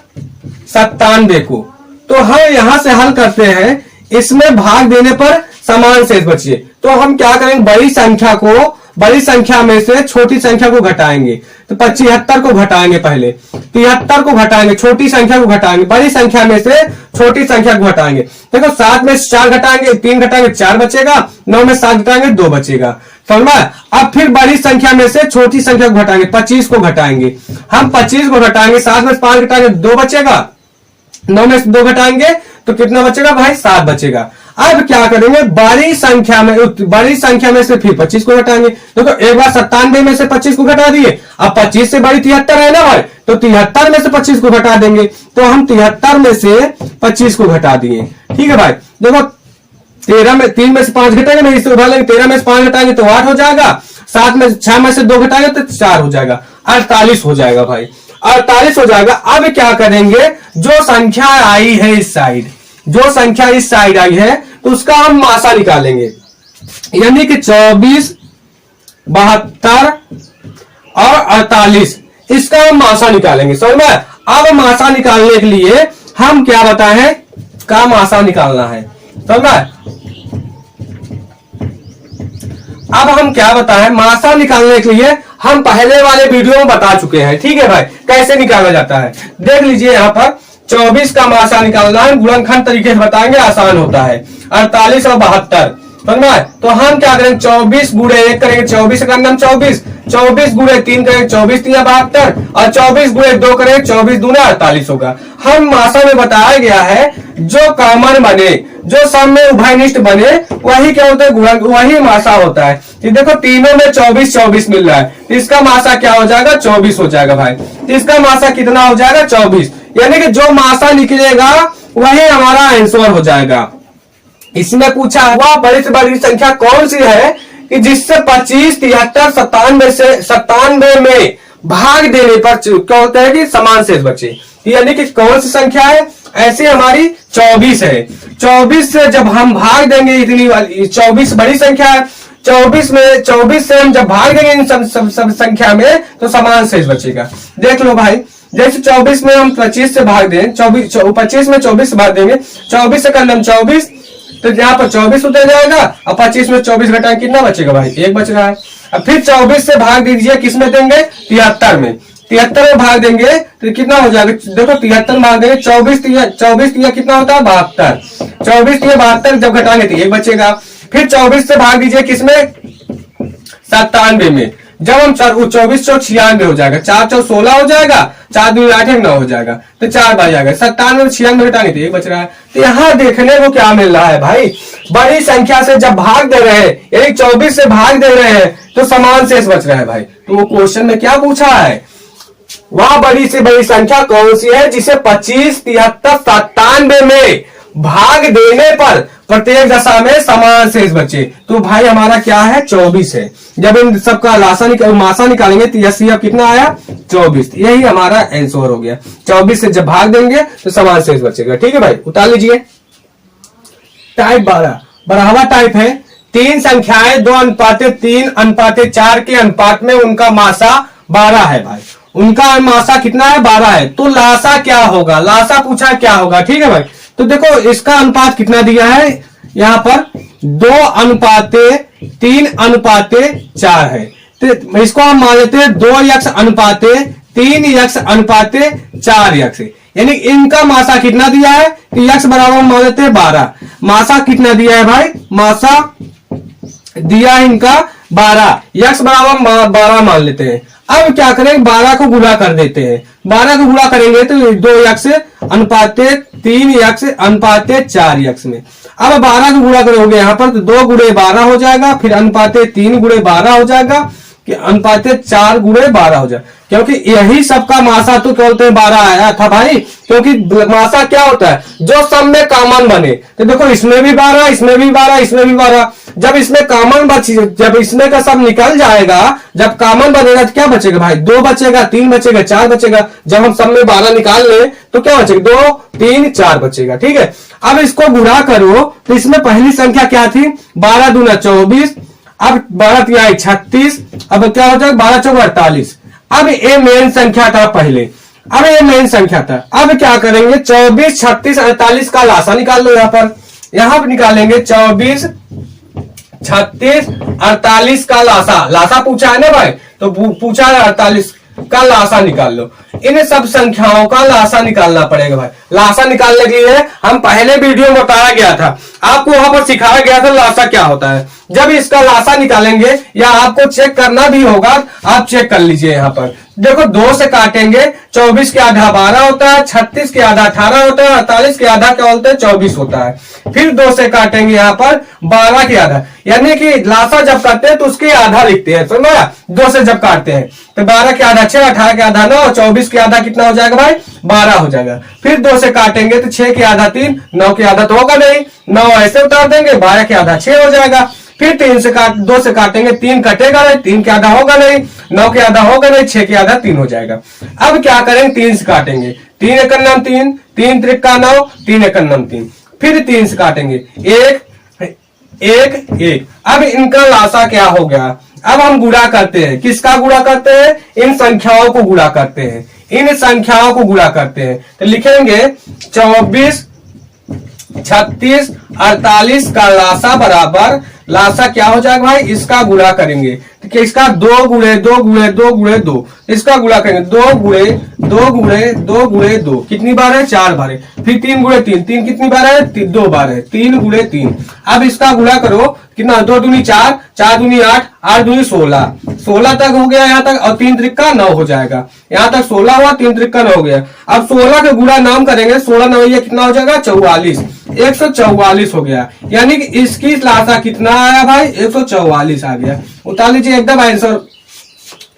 97 को तो हम यहां से हल करते हैं, इसमें भाग देने पर समान शेष बचे। तो हम क्या करेंगे, बड़ी संख्या को, बड़ी संख्या में से छोटी संख्या को घटाएंगे। तो 75 को घटाएंगे, पहले 73 को घटाएंगे, छोटी संख्या को घटाएंगे, बड़ी संख्या में से छोटी संख्या को घटाएंगे। देखो 7 में से 4 घटाएंगे, 3 घटाएंगे 4 बचेगा, 9 में 7 घटाएंगे 2 बचेगा। समझ। अब फिर बड़ी संख्या में से छोटी संख्या को घटाएंगे, 25 को घटाएंगे। हम 25 को घटाएंगे, 7 में से 5 घटाएंगे 2 बचेगा, 9 में से 2 घटाएंगे तो कितना बचेगा भाई, 7 बचेगा। अब क्या करेंगे, बड़ी संख्या में से फिर 25 को घटाएंगे। देखो एक बार 97 में से 25 को घटा दिए, अब 25 से बड़ी 73 है ना भाई, तो 73 में से 25 को घटा देंगे। तो हम 73 में से 25 को घटा दिए। ठीक है भाई, देखो 13 में 3 में से 5 घटाएंगे, नहीं इससे उठा लेंगे, 13 में से 5 घटाएंगे तो 8 हो जाएगा, 7 में 6 में से 2 घटाएंगे तो 4 हो जाएगा, 48 हो जाएगा भाई। 48 हो जाएगा। अब क्या करेंगे, जो संख्या आई है इस साइड, जो संख्या इस साइड आई है तो उसका हम मासा निकालेंगे, यानी कि 24, 72 और 48, इसका हम मासा निकालेंगे। समझ में? अब मासा निकालने के लिए हम क्या बताएं, का मासा निकालना है। समझ में? अब हम क्या बताएं, मासा निकालने के लिए हम पहले वाले वीडियो में बता चुके हैं। ठीक है भाई, कैसे निकाला जाता है देख लीजिए। यहाँ पर 24 का मासा निकालना है, गुणनखंड तरीके से बताएंगे, आसान होता है। 48 और 72, समझ में? तो हम क्या करेंगे, 24 गुणे 1 करेंगे, 24 का नाम 24, 24 गुणे 3 करेंगे, 24 3 72, और 24 गुणे 2 करेंगे, 24 दूना 48 होगा। हम मासा में बताया गया है जो कॉमन बने, जो सब में उभयनिष्ठ बने, वही क्या होता है, गुणन, वही मासा होता है। तो देखो तीनों में 24 24 मिल रहा है, तो इसका मासा क्या हो जाएगा, 24 हो जाएगा भाई। तो इसका मासा कितना हो जाएगा, 24, यानी कि जो मासा निकलेगा वही हमारा आंसर हो जाएगा। इसमें पूछा हुआ बड़ी से बड़ी संख्या कौन सी है कि जिससे 25, 73, 97 में भाग देने पर क्या होता है कि समान शेष बचे, यानी कि कौन सी संख्या है, ऐसी हमारी 24 है। 24 से जब हम भाग देंगे, इतनी वाली 24 बड़ी संख्या है, 24 से हम जब भाग देंगे इन सब संख्या में तो समान शेष बचेगा। देख लो भाई, जैसे 24 में हम 25 से भाग दें, 25 में 24 से भाग देंगे, 24 से कर 24, तो यहाँ पर 24 उतर जाएगा, और 25 में 24 घटाएं कितना बचेगा भाई, 1 बच रहा है। अब फिर 24 से भाग दीजिए, किसमें देंगे, 73 में, 73 में भाग देंगे तो कितना हो जाएगा, देखो 73 में भाग देंगे, 24 कितना होता है, 72, 24 72 जब घटाएंगे तो 1 बचेगा। फिर 24 से भाग दीजिए किसमें, 97 में, जब हम 24 चौक 96 हो जाएगा, 4 चौक 16 हो जाएगा, 4 2 8 9 हो जाएगा, तो 4 बच जाएगा। 97 में 96 घटाएंगे तो 1 बच रहा है। तो यहाँ देखने को क्या मिल रहा है भाई, बड़ी संख्या से जब भाग दे रहे हैं, यानी 24 से भाग दे रहे हैं तो समान शेष बच रहा है भाई। तो वो क्वेश्चन में क्या पूछा है, वह बड़ी से बड़ी संख्या कौन सी है जिसे 25, 73, 97 में भाग देने पर प्रत्येक दशा में समान शेष बचे। तो भाई हमारा क्या है, 24 है। जब इन सबका मासा निकालेंगे तो यह कितना आया, 24। यही हमारा आंसर हो गया। 24 से जब भाग देंगे तो समान शेष बचेगा। ठीक है भाई, उतार लीजिए। टाइप 12 बढ़ावा टाइप है। 3 संख्याएं 2:3:4 के अनुपात में उनका मासा 12 है भाई। उनका मासा कितना है, 12 है। तो लासा क्या होगा, लासा पूछा क्या होगा। ठीक है भाई, तो देखो इसका अनुपात कितना दिया है, यहां पर 2:3:4 है। तो इसको हम मान लेते हैं 2x:3x:4x, यानी इनका मासा कितना दिया है कि x बराबर हम मान लेते हैं 12। मासा कितना दिया है भाई, मासा दिया है इनका 12, x बराबर 12 मान लेते हैं। अब क्या करें, 12 को गुणा कर देते हैं। 12 को गुणा करेंगे तो 2x:3x:4x में। अब 12 को गुणा करोगे यहाँ पर तो 2 गुणे 12 हो जाएगा, फिर 3 गुणे 12 हो जाएगा, कि 4 गुणे 12 हो जाएगा। क्योंकि यही सबका मासा तो क्या बोलते हैं 12 आया था भाई, क्योंकि मासा क्या होता है, जो सब में कॉमन बने। तो देखो इसमें भी 12, इसमें भी 12, इसमें भी 12। जब इसमें कॉमन जब इसमें का सब निकल जाएगा, जब कॉमन बनेगा तो क्या बचेगा भाई, 2 बचेगा, 3 बचेगा, 4 बचेगा। जब हम सब में 12 निकाल ले तो क्या बचेगा, 2 3 4 बचेगा। ठीक है, अब इसको गुणा करो तो इसमें पहली संख्या क्या थी, 12 दूना 24, अब 12 3 36, अब क्या हो जाएगा 12 चौक 48। अब ये मेन संख्या था पहले, अब ये मेन संख्या था। अब क्या करेंगे, 24 36 48 का लासा निकाल लो। यहां पर निकालेंगे 24 36 48 का लासा पूछा है ना भाई, तो पूछा है 48 का लासा निकाल लो। इन सब संख्याओं का लासा निकालना पड़ेगा भाई। लासा निकालने के लिए हम पहले वीडियो में बताया गया था, आपको वहां पर सिखाया गया था लासा क्या होता है। जब इसका लासा निकालेंगे या आपको चेक करना भी होगा, आप चेक कर लीजिए। यहाँ पर देखो 2 से काटेंगे, 24 के आधा 12 होता है, 36 के आधा 18 होता है, 48 के आधा क्या बोलते हैं 24 होता है। फिर 2 से काटेंगे यहाँ पर 12 के आधा, यानी कि लासा जब करते हैं तो उसके आधा लिखते हैं, समझा। 2 से जब काटते हैं तो 12 के आधा 6, 18 के आधा 9, 24 के आधा कितना हो जाएगा भाई, 12 हो जाएगा। फिर 2 से काटेंगे तो 6 के आधा 3, 9 के आधा तो होगा नहीं, 9 ऐसे उतार देंगे, 12 के आधा 6 हो जाएगा। फिर 2 से काटेंगे, 3 कटेगा नहीं, 3 के आधा होगा नहीं, 9 के आधा होगा नहीं, 6 के आधा 3 हो जाएगा। अब क्या करेंगे, 3 से काटेंगे, 3 एकम 3, 3 त्रिका 9, 3 एकम 3, फिर 3 से काटेंगे, 1 1 1। अब इनका लासा क्या हो गया, अब हम गुणा करते हैं। किसका गुणा करते हैं, इन संख्याओं को गुणा करते हैं, इन संख्याओं को गुणा करते हैं। तो लिखेंगे 24 36 48 का लासा बराबर, लासा क्या हो जाएगा भाई, इसका गुणा करेंगे तो इसका 2 गुणे 2 गुणे 2 गुणे 2, इसका गुणा करेंगे 2 गुणे 2 गुणे 2 गुणे 2, कितनी बार है, 4 बार है। फिर 3 गुणे 3, 3 कितनी बार है, 2 बार है, 3 गुणे 3। अब इसका गुणा करो, कितना, 2 दूनी 4, 4 दूनी 8, 8 दूनी 16, 16 तक हो गया यहाँ तक, और 3 त्रिका 9 हो जाएगा। यहाँ तक 16 हुआ, 3 त्रिका 9 हो गया। अब 16 का गुणा नाम करेंगे, 16 9 ये कितना हो जाएगा, 44, 144 हो गया। यानी कि इसकी लासा कितना आया भाई, 144 आ गया। उतार लीजिए एकदम आंसर।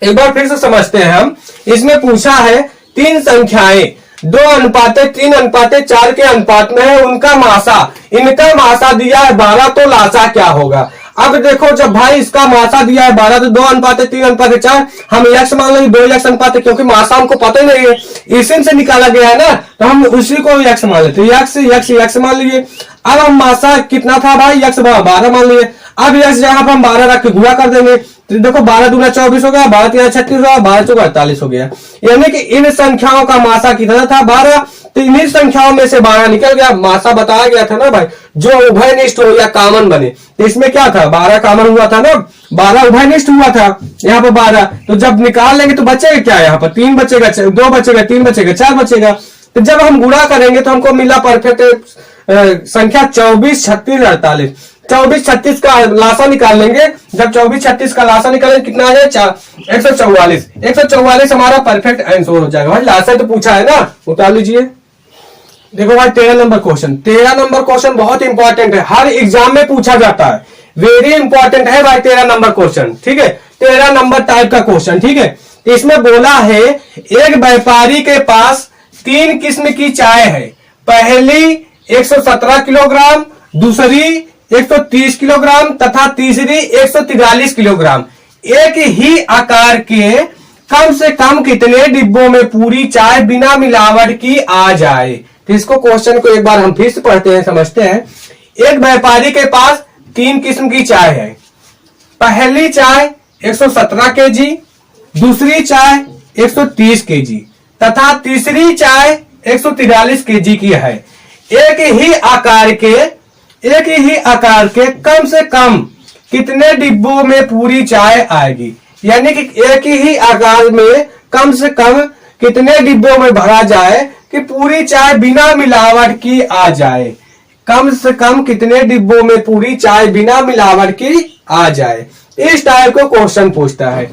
एक बार फिर से समझते हैं हम। इसमें पूछा है 3 संख्याएं 2:3:4 के अनुपात में है, उनका मासा, इनका मासा दिया है 12, तो लासा क्या होगा। अब देखो, जब भाई इसका मासा दिया है 12, तो 2:3:4 हम यक्ष मान लेंगे, 2 यक्ष अनुपात, क्योंकि मासा हमको पता ही नहीं है, इसी से निकाला गया है ना, तो हम उसी को यक्ष मान लेते, यक्ष यक्ष यक्ष मान लीजिए। अब हम मासा कितना था भाई, यक्ष 12 मान लिए। अब यक्ष जगह पर हम 12 रख के गुणा कर देंगे, तो देखो 12 दूना 24 हो गया, 12 3 36 हो गया, 12 चौका 48 हो गया। यानी कि इन संख्याओं का मासा कितना था, 12, तो इन्हीं संख्याओं में से 12 निकल गया। मासा बताया गया था ना भाई, जो उभयनिष्ठ हो या कॉमन बने, तो इसमें क्या था, 12 कॉमन हुआ था ना, 12 उभयनिष्ठ हुआ था, यहाँ पर 12, तो जब निकाल लेंगे तो बचेगा क्या, यहाँ पर 3 बचेगा, 2 बचेगा, 3 बचेगा, 4 बचेगा। तो जब हम गुणा करेंगे तो हमको मिला परफेक्ट संख्या 24 36 48। 24 36 का लासा निकाल लेंगे, जब 24 36 का लासा निकालेंगे कितना आ जाए, 144। 144 हमारा परफेक्ट आंसर हो जाएगा भाई। लासा तो पूछा है ना, उतार लीजिए। देखो भाई 13 नंबर क्वेश्चन, 13 नंबर क्वेश्चन बहुत इंपॉर्टेंट है, हर एग्जाम में पूछा जाता है, वेरी इंपॉर्टेंट है भाई 13 नंबर क्वेश्चन। ठीक है, 13 नंबर टाइप का क्वेश्चन। ठीक है, इसमें बोला है एक व्यापारी के पास 3 किस्म की चाय है, पहली 117 किलोग्राम, दूसरी 130 किलोग्राम तथा तीसरी 143 किलोग्राम। एक ही आकार के कम से कम कितने डिब्बों में पूरी चाय बिना मिलावट की आ जाए। तो इसको क्वेश्चन को एक बार हम फिर से पढ़ते हैं, समझते हैं। एक व्यापारी के पास 3 किस्म की चाय है, पहली चाय 117 केजी, दूसरी चाय 130 केजी तथा तीसरी चाय 143 केजी की है। एक ही आकार के कम से कम कितने डिब्बों में पूरी चाय आएगी। यानी कि एक ही आकार में कम से कम कितने डिब्बों में भरा जाए कि पूरी चाय बिना मिलावट की आ जाए। कम से कम कितने डिब्बों में पूरी चाय बिना मिलावट की आ जाए, इस टाइप को क्वेश्चन पूछता है।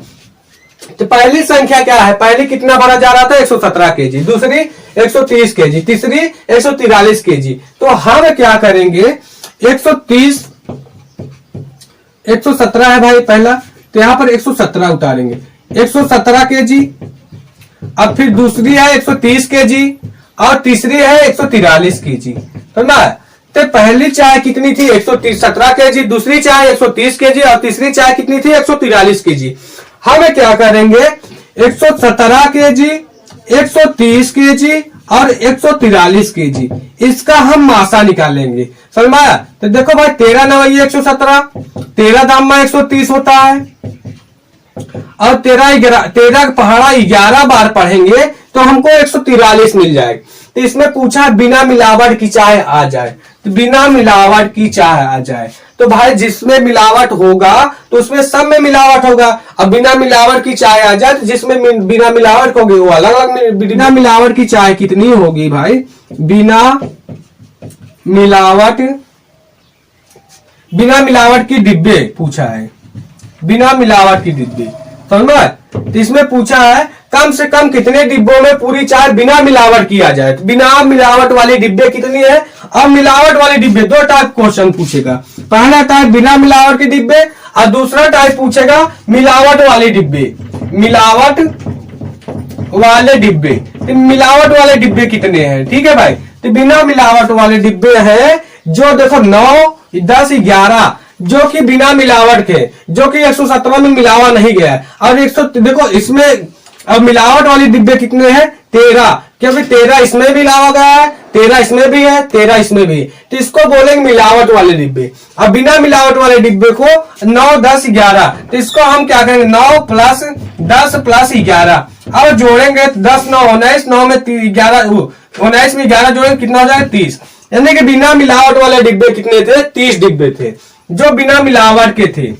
तो पहली संख्या क्या है, पहली कितना भरा जा रहा था, 117 केजी, दूसरी 130 केजी, तीसरी 143 केजी। तो हम क्या करेंगे, 117 है भाई पहला, तो यहां पर 117 उतारेंगे, 117 केजी। अब फिर दूसरी है 130 केजी और तीसरी है 143 केजी। तो ना, तो पहली चाय कितनी थी, 117 केजी, दूसरी चाय 130 केजी और तीसरी चाय कितनी थी, 143 केजी। हम क्या करेंगे, 117 केजी, 130 केजी और 143 केजी, इसका हम मासा निकालेंगे, समझ में आया। तो देखो भाई 13 9 117, 13 दाम में 130 होता है और 13 पहाड़ा 11 बार पढ़ेंगे तो हमको 143 मिल जाएगा। तो इसमें पूछा बिना मिलावट की चाय आ जाए, तो बिना मिलावट की चाय आ जाए, तो भाई जिसमें मिलावट होगा तो उसमें सब में मिलावट होगा। अब बिना मिलावट की चाय आ जाए तो जिसमें बिना मिलावट होगी वो अलग अलग। बिना मिलावट की चाय कितनी होगी भाई, बिना मिलावट की डिब्बे पूछा है, बिना मिलावट की डिब्बे, समझ। तो इसमें पूछा है कम से कम कितने डिब्बों में पूरी चाय बिना मिलावट किया जाए। तो बिना मिलावट वाली डिब्बे कितनी है। अब मिलावट वाले डिब्बे 2 टाइप क्वेश्चन पूछेगा, पहला टाइप बिना मिलावट के डिब्बे और दूसरा टाइप पूछेगा मिलावट वाले डिब्बे। मिलावट वाले डिब्बे, तो मिलावट वाले डिब्बे कितने हैं, ठीक है भाई। तो बिना मिलावट वाले डिब्बे हैं जो देखो 9, 10, 11 जो कि बिना मिलावट के, जो कि 117 में मिलावा नहीं गया है। और 100 देखो इसमें अब मिलावट वाली डिब्बे कितने हैं? 13, क्योंकि 13 इसमें भी मिलावा गया है, 13 इसमें भी है, 13 इसमें भी है, तो इसको बोलेंगे मिलावट वाले डिब्बे। अब बिना मिलावट वाले डिब्बे को 9, 10, 11, तो इसको हम क्या करेंगे? 9 प्लस 10 प्लस 11। अब जोड़ेंगे 10, 9, 19, 9 में 11, 19 में 11 जोड़ेंगे, कितना हो जाएगा? 30। यानी कि बिना मिलावट वाले डिब्बे कितने थे? 30 डिब्बे थे, जो बिना मिलावट के थे।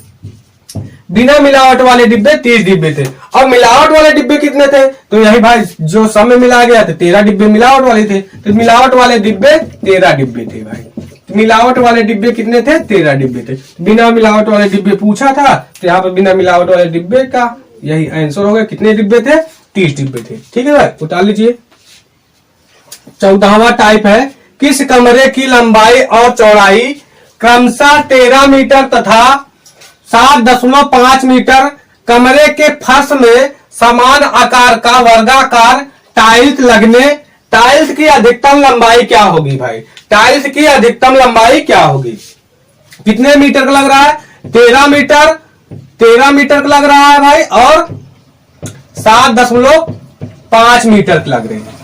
बिना मिलावट वाले डिब्बे 30 डिब्बे थे। और मिलावट वाले डिब्बे कितने थे? तो यही भाई जो सब में मिला गया था 13 डिब्बे मिलावट वाले थे, तो मिलावट वाले डिब्बे 13 डिब्बे थे भाई। तो मिलावट वाले डिब्बे कितने थे? 13 डिब्बे थे। बिना मिलावट वाले डिब्बे पूछा था, तो यहाँ पर बिना मिलावट वाले डिब्बे का यही आंसर हो गया। कितने डिब्बे थे? 30 डिब्बे थे। ठीक है भाई, उतार लीजिए। 14वां टाइप है, किस कमरे की लंबाई और चौड़ाई क्रमशः 13 मीटर तथा 7.5 मीटर कमरे के फर्श में समान आकार का वर्गाकार टाइल्स लगने, टाइल्स की अधिकतम लंबाई क्या होगी भाई? टाइल्स की अधिकतम लंबाई क्या होगी? कितने मीटर का लग रहा है? 13 मीटर, 13 मीटर का लग रहा है भाई, और 7.5 मीटर का लग रहे हैं।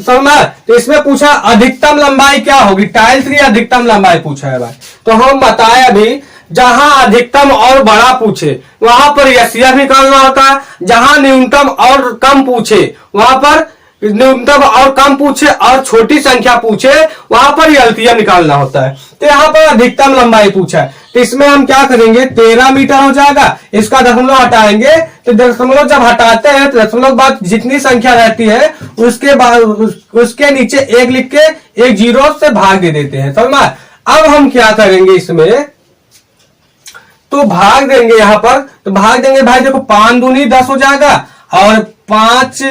समझ? तो इसमें पूछा अधिकतम लंबाई क्या होगी? टाइल्स की अधिकतम लंबाई पूछा है भाई। तो हम बताए अभी, जहां अधिकतम और बड़ा पूछे वहां पर एचसीएफ निकालना होता है, जहां न्यूनतम और कम पूछे वहां पर न्यूनतम और कम पूछे, और छोटी संख्या पूछे वहां पर एलसीएम निकालना होता है। तो यहाँ पर अधिकतम लंबाई पूछा है, तो इसमें हम क्या करेंगे? 13 मीटर हो जाएगा, इसका दशमलव हटाएंगे, तो दशमलव जब हटाते हैं तो दशमलव बाद जितनी संख्या रहती है उसके बाद उसके नीचे 1 लिख के एक 0 से भाग दे देते हैं। समझ? अब हम क्या करेंगे इसमें? तो भाग देंगे यहाँ पर, तो भाग देंगे भाई। देखो 5 दूनी 10 हो जाएगा, और 5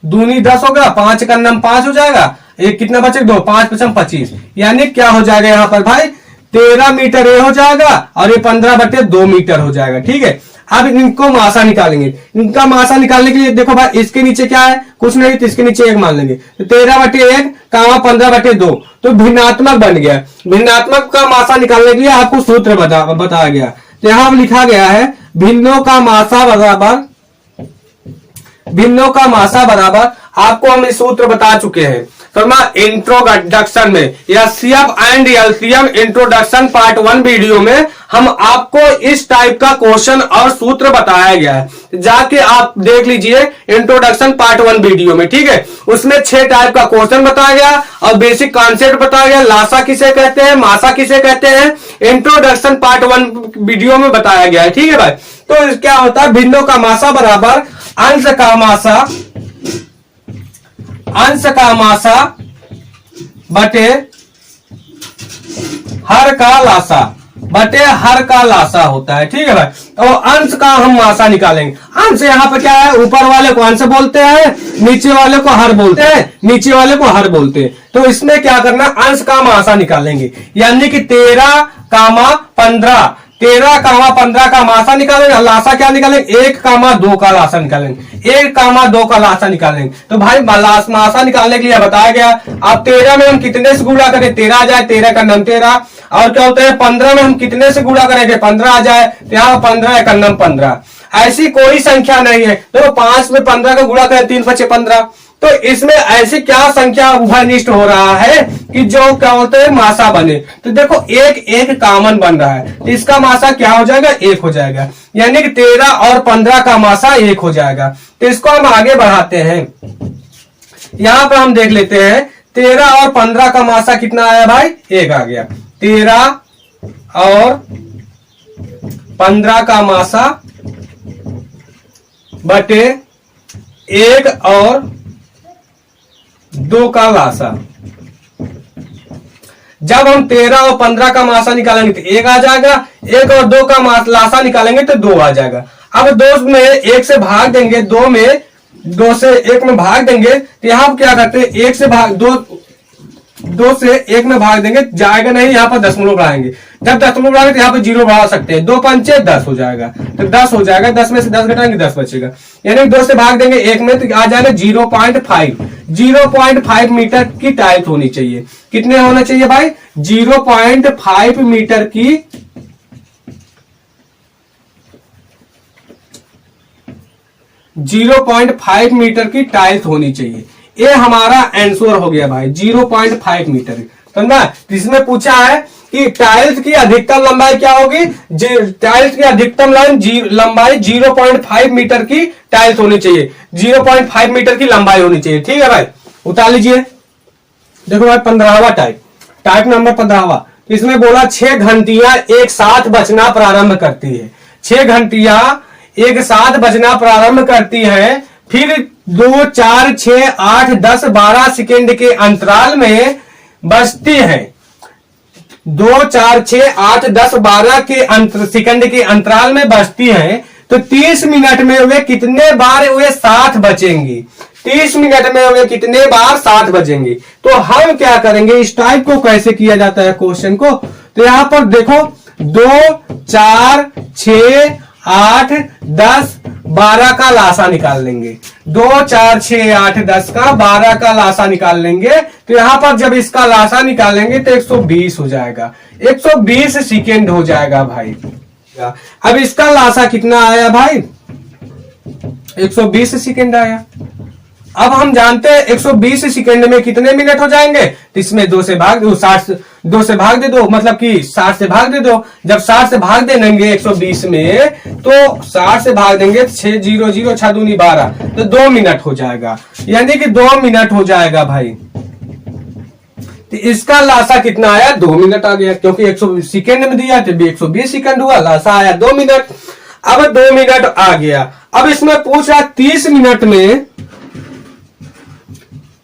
दूनी 10 होगा, 5 का नम 5 हो जाएगा, एक कितना बचेगा? 2, 5 5 25, यानी क्या हो जाएगा यहाँ पर भाई? 13 मीटर ये हो जाएगा, और ये 15/2 मीटर हो जाएगा। ठीक है, अब इनको मासा निकालेंगे। इनका मासा निकालने के लिए देखो भाई, इसके नीचे क्या है? कुछ नहीं, तो इसके नीचे 1 मान लेंगे, तो 13/1 कामा 15/2, तो भिन्नात्मक बन गया। भिन्नात्मक का मासा निकालने के लिए आपको सूत्र बताया गया। तो यहां लिखा गया है, भिन्नों का मासा बराबर, आपको हम इस सूत्र बता चुके हैं इंट्रोडक्शन में, HCF and LCM introduction part 1 video में हम आपको इस टाइप का क्वेश्चन और सूत्र बताया गया है, जाके आप देख लीजिए इंट्रोडक्शन पार्ट 1 वीडियो में। ठीक है, उसमें 6 टाइप का क्वेश्चन बताया गया और बेसिक कॉन्सेप्ट बताया गया। लासा किसे कहते हैं, मासा किसे कहते हैं, इंट्रोडक्शन पार्ट 1 वीडियो में बताया गया है। ठीक है भाई, तो क्या होता है? भिन्नों का मासा बराबर अंश का मासा बटे हर का लासा होता है। ठीक है भाई, तो अंश का हम मासा निकालेंगे। अंश यहाँ पे क्या है? ऊपर वाले को अंश बोलते हैं, नीचे वाले को हर बोलते हैं, तो इसमें क्या करना? अंश का मासा निकालेंगे, यानी कि 13, 15 का मासा निकालेंगे। लासा क्या निकालेंगे? 1, 2 का लासा निकालेंगे, 1, 2 का लासा निकालेंगे। तो भाई मासा निकालने के लिए बताया गया। अब 13 में हम कितने से गुणा करें? 13 आ जाए, 13 का नम 13। और क्या होता है? 15 में हम कितने से गुणा करेंगे? 15 आ जाए, तो यहाँ 15 का नम 15। ऐसी कोई संख्या नहीं है। तो 5 में 15 का गुणा करें, 3 5 15। तो इसमें ऐसी क्या संख्या उभयनिष्ठ हो रहा है कि जो क्या होता है? मासा बने। तो देखो 1 कॉमन बन रहा है, तो इसका मासा क्या हो जाएगा? 1 हो जाएगा, यानी कि 13 और 15 का मासा 1 हो जाएगा। तो इसको हम आगे बढ़ाते हैं। यहां पर हम देख लेते हैं 13 और 15 का मासा कितना आया भाई? 1 आ गया। 13 और 15 का मासा बटे 1 और 2 का लासा। जब हम 13 और 15 का मासा निकालेंगे तो 1 आ जाएगा, 1 और 2 का लासा निकालेंगे तो 2 आ जाएगा। अब 2 में 1 से भाग देंगे, 2 में 2 से 1 में भाग देंगे, तो यहां क्या करते हैं? 1 से भाग 2 2 से 1 में भाग देंगे, जाएगा नहीं, यहाँ पर दशमलव बढ़ाएंगे। जब दशमलव बढ़ाएंगे तो यहाँ पर 0 बढ़ा सकते हैं। 2 पंचे 10 हो जाएगा, तो 10 हो जाएगा। 10 में से 10 घटाएंगे 10 बचेगा, यानी 2 से भाग देंगे 1 में तो आ जाएगा 0.5। 0.5 मीटर की टाइल्स होनी चाहिए। कितने होना चाहिए भाई? 0.5 मीटर की 0.5 मीटर की टाइल्स होनी चाहिए। ये हमारा आंसर हो गया भाई, 0.5 मीटर। समझा? इसमें पूछा है कि टाइल्स की अधिकतम लंबाई क्या होगी? टाइल्स की अधिकतम लंबाई 0.5 मीटर की टाइल्स होनी चाहिए। 0.5 मीटर की लंबाई होनी चाहिए। ठीक है भाई, उतार लीजिए। देखो भाई 15वां टाइप नंबर 15वां। इसमें बोला 6 घंटियां एक साथ बजना प्रारंभ करती है। 6 घंटियां एक साथ बजना प्रारंभ करती है, फिर 2, 4, 6, 8, 10, 12 सेकेंड के अंतराल में बजती है। 2, 4, 6, 8, 10, 12 के सेकंड के अंतराल में बजती है, तो 30 मिनट में वे कितने बार वे साथ बचेंगी? 30 मिनट में वे कितने बार साथ बजेंगी? तो हम क्या करेंगे, इस टाइप को कैसे किया जाता है क्वेश्चन को? तो यहां पर देखो 2, 4, 6, 8, 10, 12 का लासा निकाल लेंगे। 2, 4, 6, 8, 10 का 12 का लासा निकाल लेंगे। तो यहां पर जब इसका लासा निकालेंगे तो 120 हो जाएगा। 120 सेकेंड हो जाएगा भाई। अब इसका लासा कितना आया भाई? 120 सेकेंड आया। अब हम जानते हैं 120 सेकेंड में कितने मिनट हो जाएंगे? इसमें 2 से भाग दो, 2 से भाग दे दो, मतलब कि 60 से भाग दे दो। जब 60 से भाग दे देंगे 120 में, तो 60 से भाग देंगे 6 0 0 6 दूनी 12, तो 2 मिनट हो जाएगा, यानी कि 2 मिनट हो जाएगा भाई। तो इसका लासा कितना आया? 2 मिनट आ गया, क्योंकि 120 सेकेंड में दिया तो 120 सेकेंड हुआ, लासा आया 2 मिनट। अब 2 मिनट आ गया। अब इसमें पूछ रहा 30 मिनट में,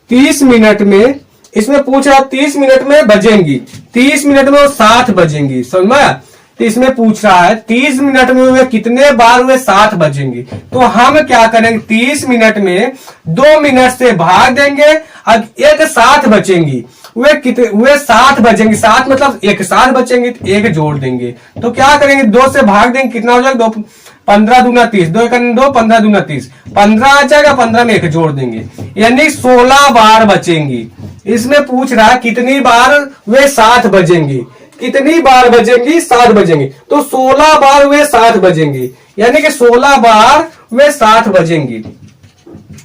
30 मिनट में इसमें पूछ रहा 30 मिनट में बजेंगी, 30 मिनट में वो 60 बजेंगी। समझ में? तो इसमें पूछ रहा है 30 मिनट में वे कितने बार वे 60 बजेंगी। तो हम क्या करेंगे, 30 मिनट में 2 मिनट से भाग देंगे, अब एक 60 बचेंगी। वे 60 बजेंगी, 60 मतलब एक साथ बचेंगे, तो एक जोड़ देंगे। तो क्या करेंगे, 2 से भाग देंगे, कितना हो जाएगा? 2 15 दूना 30, 2 1 2, 15 दूना 30, 15 आ जाएगा। 15 में एक जोड़ देंगे, यानी 16 बार बचेंगी। इसमें पूछ रहा कितनी बार वे 60 बजेंगी, कितनी बार बजेंगी? 60 बजेंगी। तो 16 बार वे 60 बजेंगी, यानी कि 16 बार वे 60 बजेंगी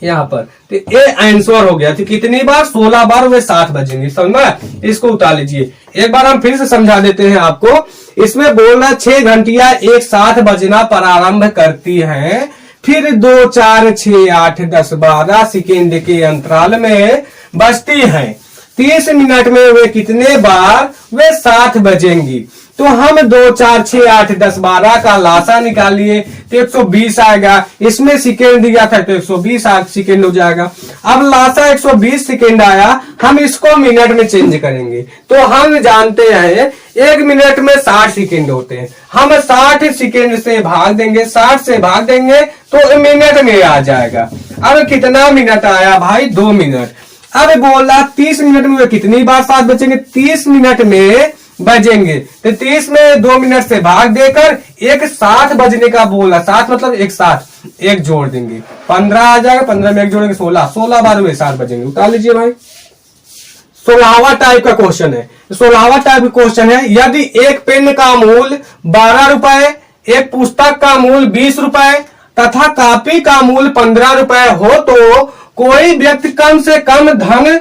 यहाँ पर। तो ये आंसर हो गया। तो कितनी बार? 16 बार वे 60 बजेंगे। समझ में? इसको उतार लीजिए। एक बार हम फिर से समझा देते हैं आपको। इसमें बोलना 6 घंटियां एक साथ बजना प्रारंभ करती हैं, फिर 2, 4, 6, 8, 10, 12 सेकेंड के अंतराल में बजती हैं। 30 मिनट में वे कितने बार वे 60 बजेंगी। तो हम 2, 4, 6, 8, 10, 12 का लासा निकालिए तो 120 आएगा। इसमें सेकेंड दिया था तो 120 सेकेंड हो जाएगा। अब लासा 120 सेकेंड आया, हम इसको मिनट में चेंज करेंगे। तो हम जानते हैं 1 मिनट में 60 सेकेंड होते हैं। हम 60 सेकेंड से भाग देंगे, 60 से भाग देंगे तो मिनट में आ जाएगा। अब कितना मिनट आया भाई? 2 मिनट। अब बोला 30 मिनट में कितनी बार 60 बचेंगे? 30 मिनट में बजेंगे। तो 30 में 2 मिनट से भाग देकर एक 60 बजने का बोला। 60 मतलब एक साथ, एक जोड़ देंगे, 15 आ जाएगा। 15 में एक जोड़ेंगे 16, 16 बार हुए 60 बजेंगे। उतार लीजिए भाई। 16वां टाइप का क्वेश्चन है। 16वां टाइप का क्वेश्चन है, यदि एक पेन का मूल्य 12 रुपए, एक पुस्तक का मूल्य 20 रुपए तथा कॉपी का मूल्य 15 रुपए हो, तो कोई व्यक्ति कम से कम धन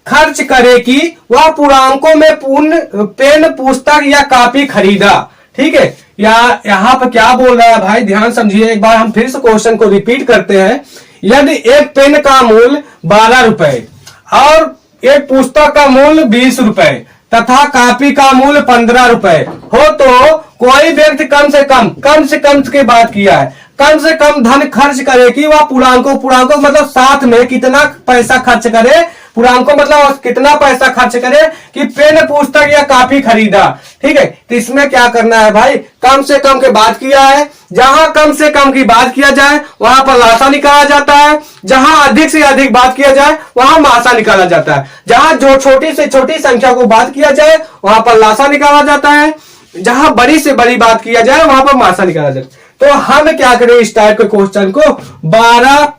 खर्च करे कि वह पूर्णांकों में पूर्ण पेन, पुस्तक या कॉपी खरीदा। ठीक है, यहाँ पर क्या बोल रहा है भाई? ध्यान समझिए। एक बार हम फिर से क्वेश्चन को रिपीट करते हैं। यदि एक पेन का मूल्य 12 रुपए और एक पुस्तक का मूल्य 20 रुपए तथा कॉपी का मूल्य 15 रुपए हो, तो कोई व्यक्ति कम से कम की बात किया है, कम से कम धन खर्च करे कि वह पूर्णांकों मतलब साथ में कितना पैसा खर्च करे पूर्णांकों मतलब कितना पैसा खर्च करे कि पेन, पुस्तक या कापी खरीदा। ठीक है, तो इसमें क्या करना है भाई, कम से कम की बात किया है, जहां कम से कम की बात किया जाए वहां पर लासा निकाला जाता है, जहां अधिक से अधिक बात किया जाए वहां मासा निकाला जाता है, जहां जो छोटी से छोटी संख्या को बात किया जाए वहां पर लासा निकाला जाता है, जहां बड़ी से बड़ी बात किया जाए वहां पर मासा निकाला जाता है। तो हम क्या करें, इस टाइप के क्वेश्चन को 12,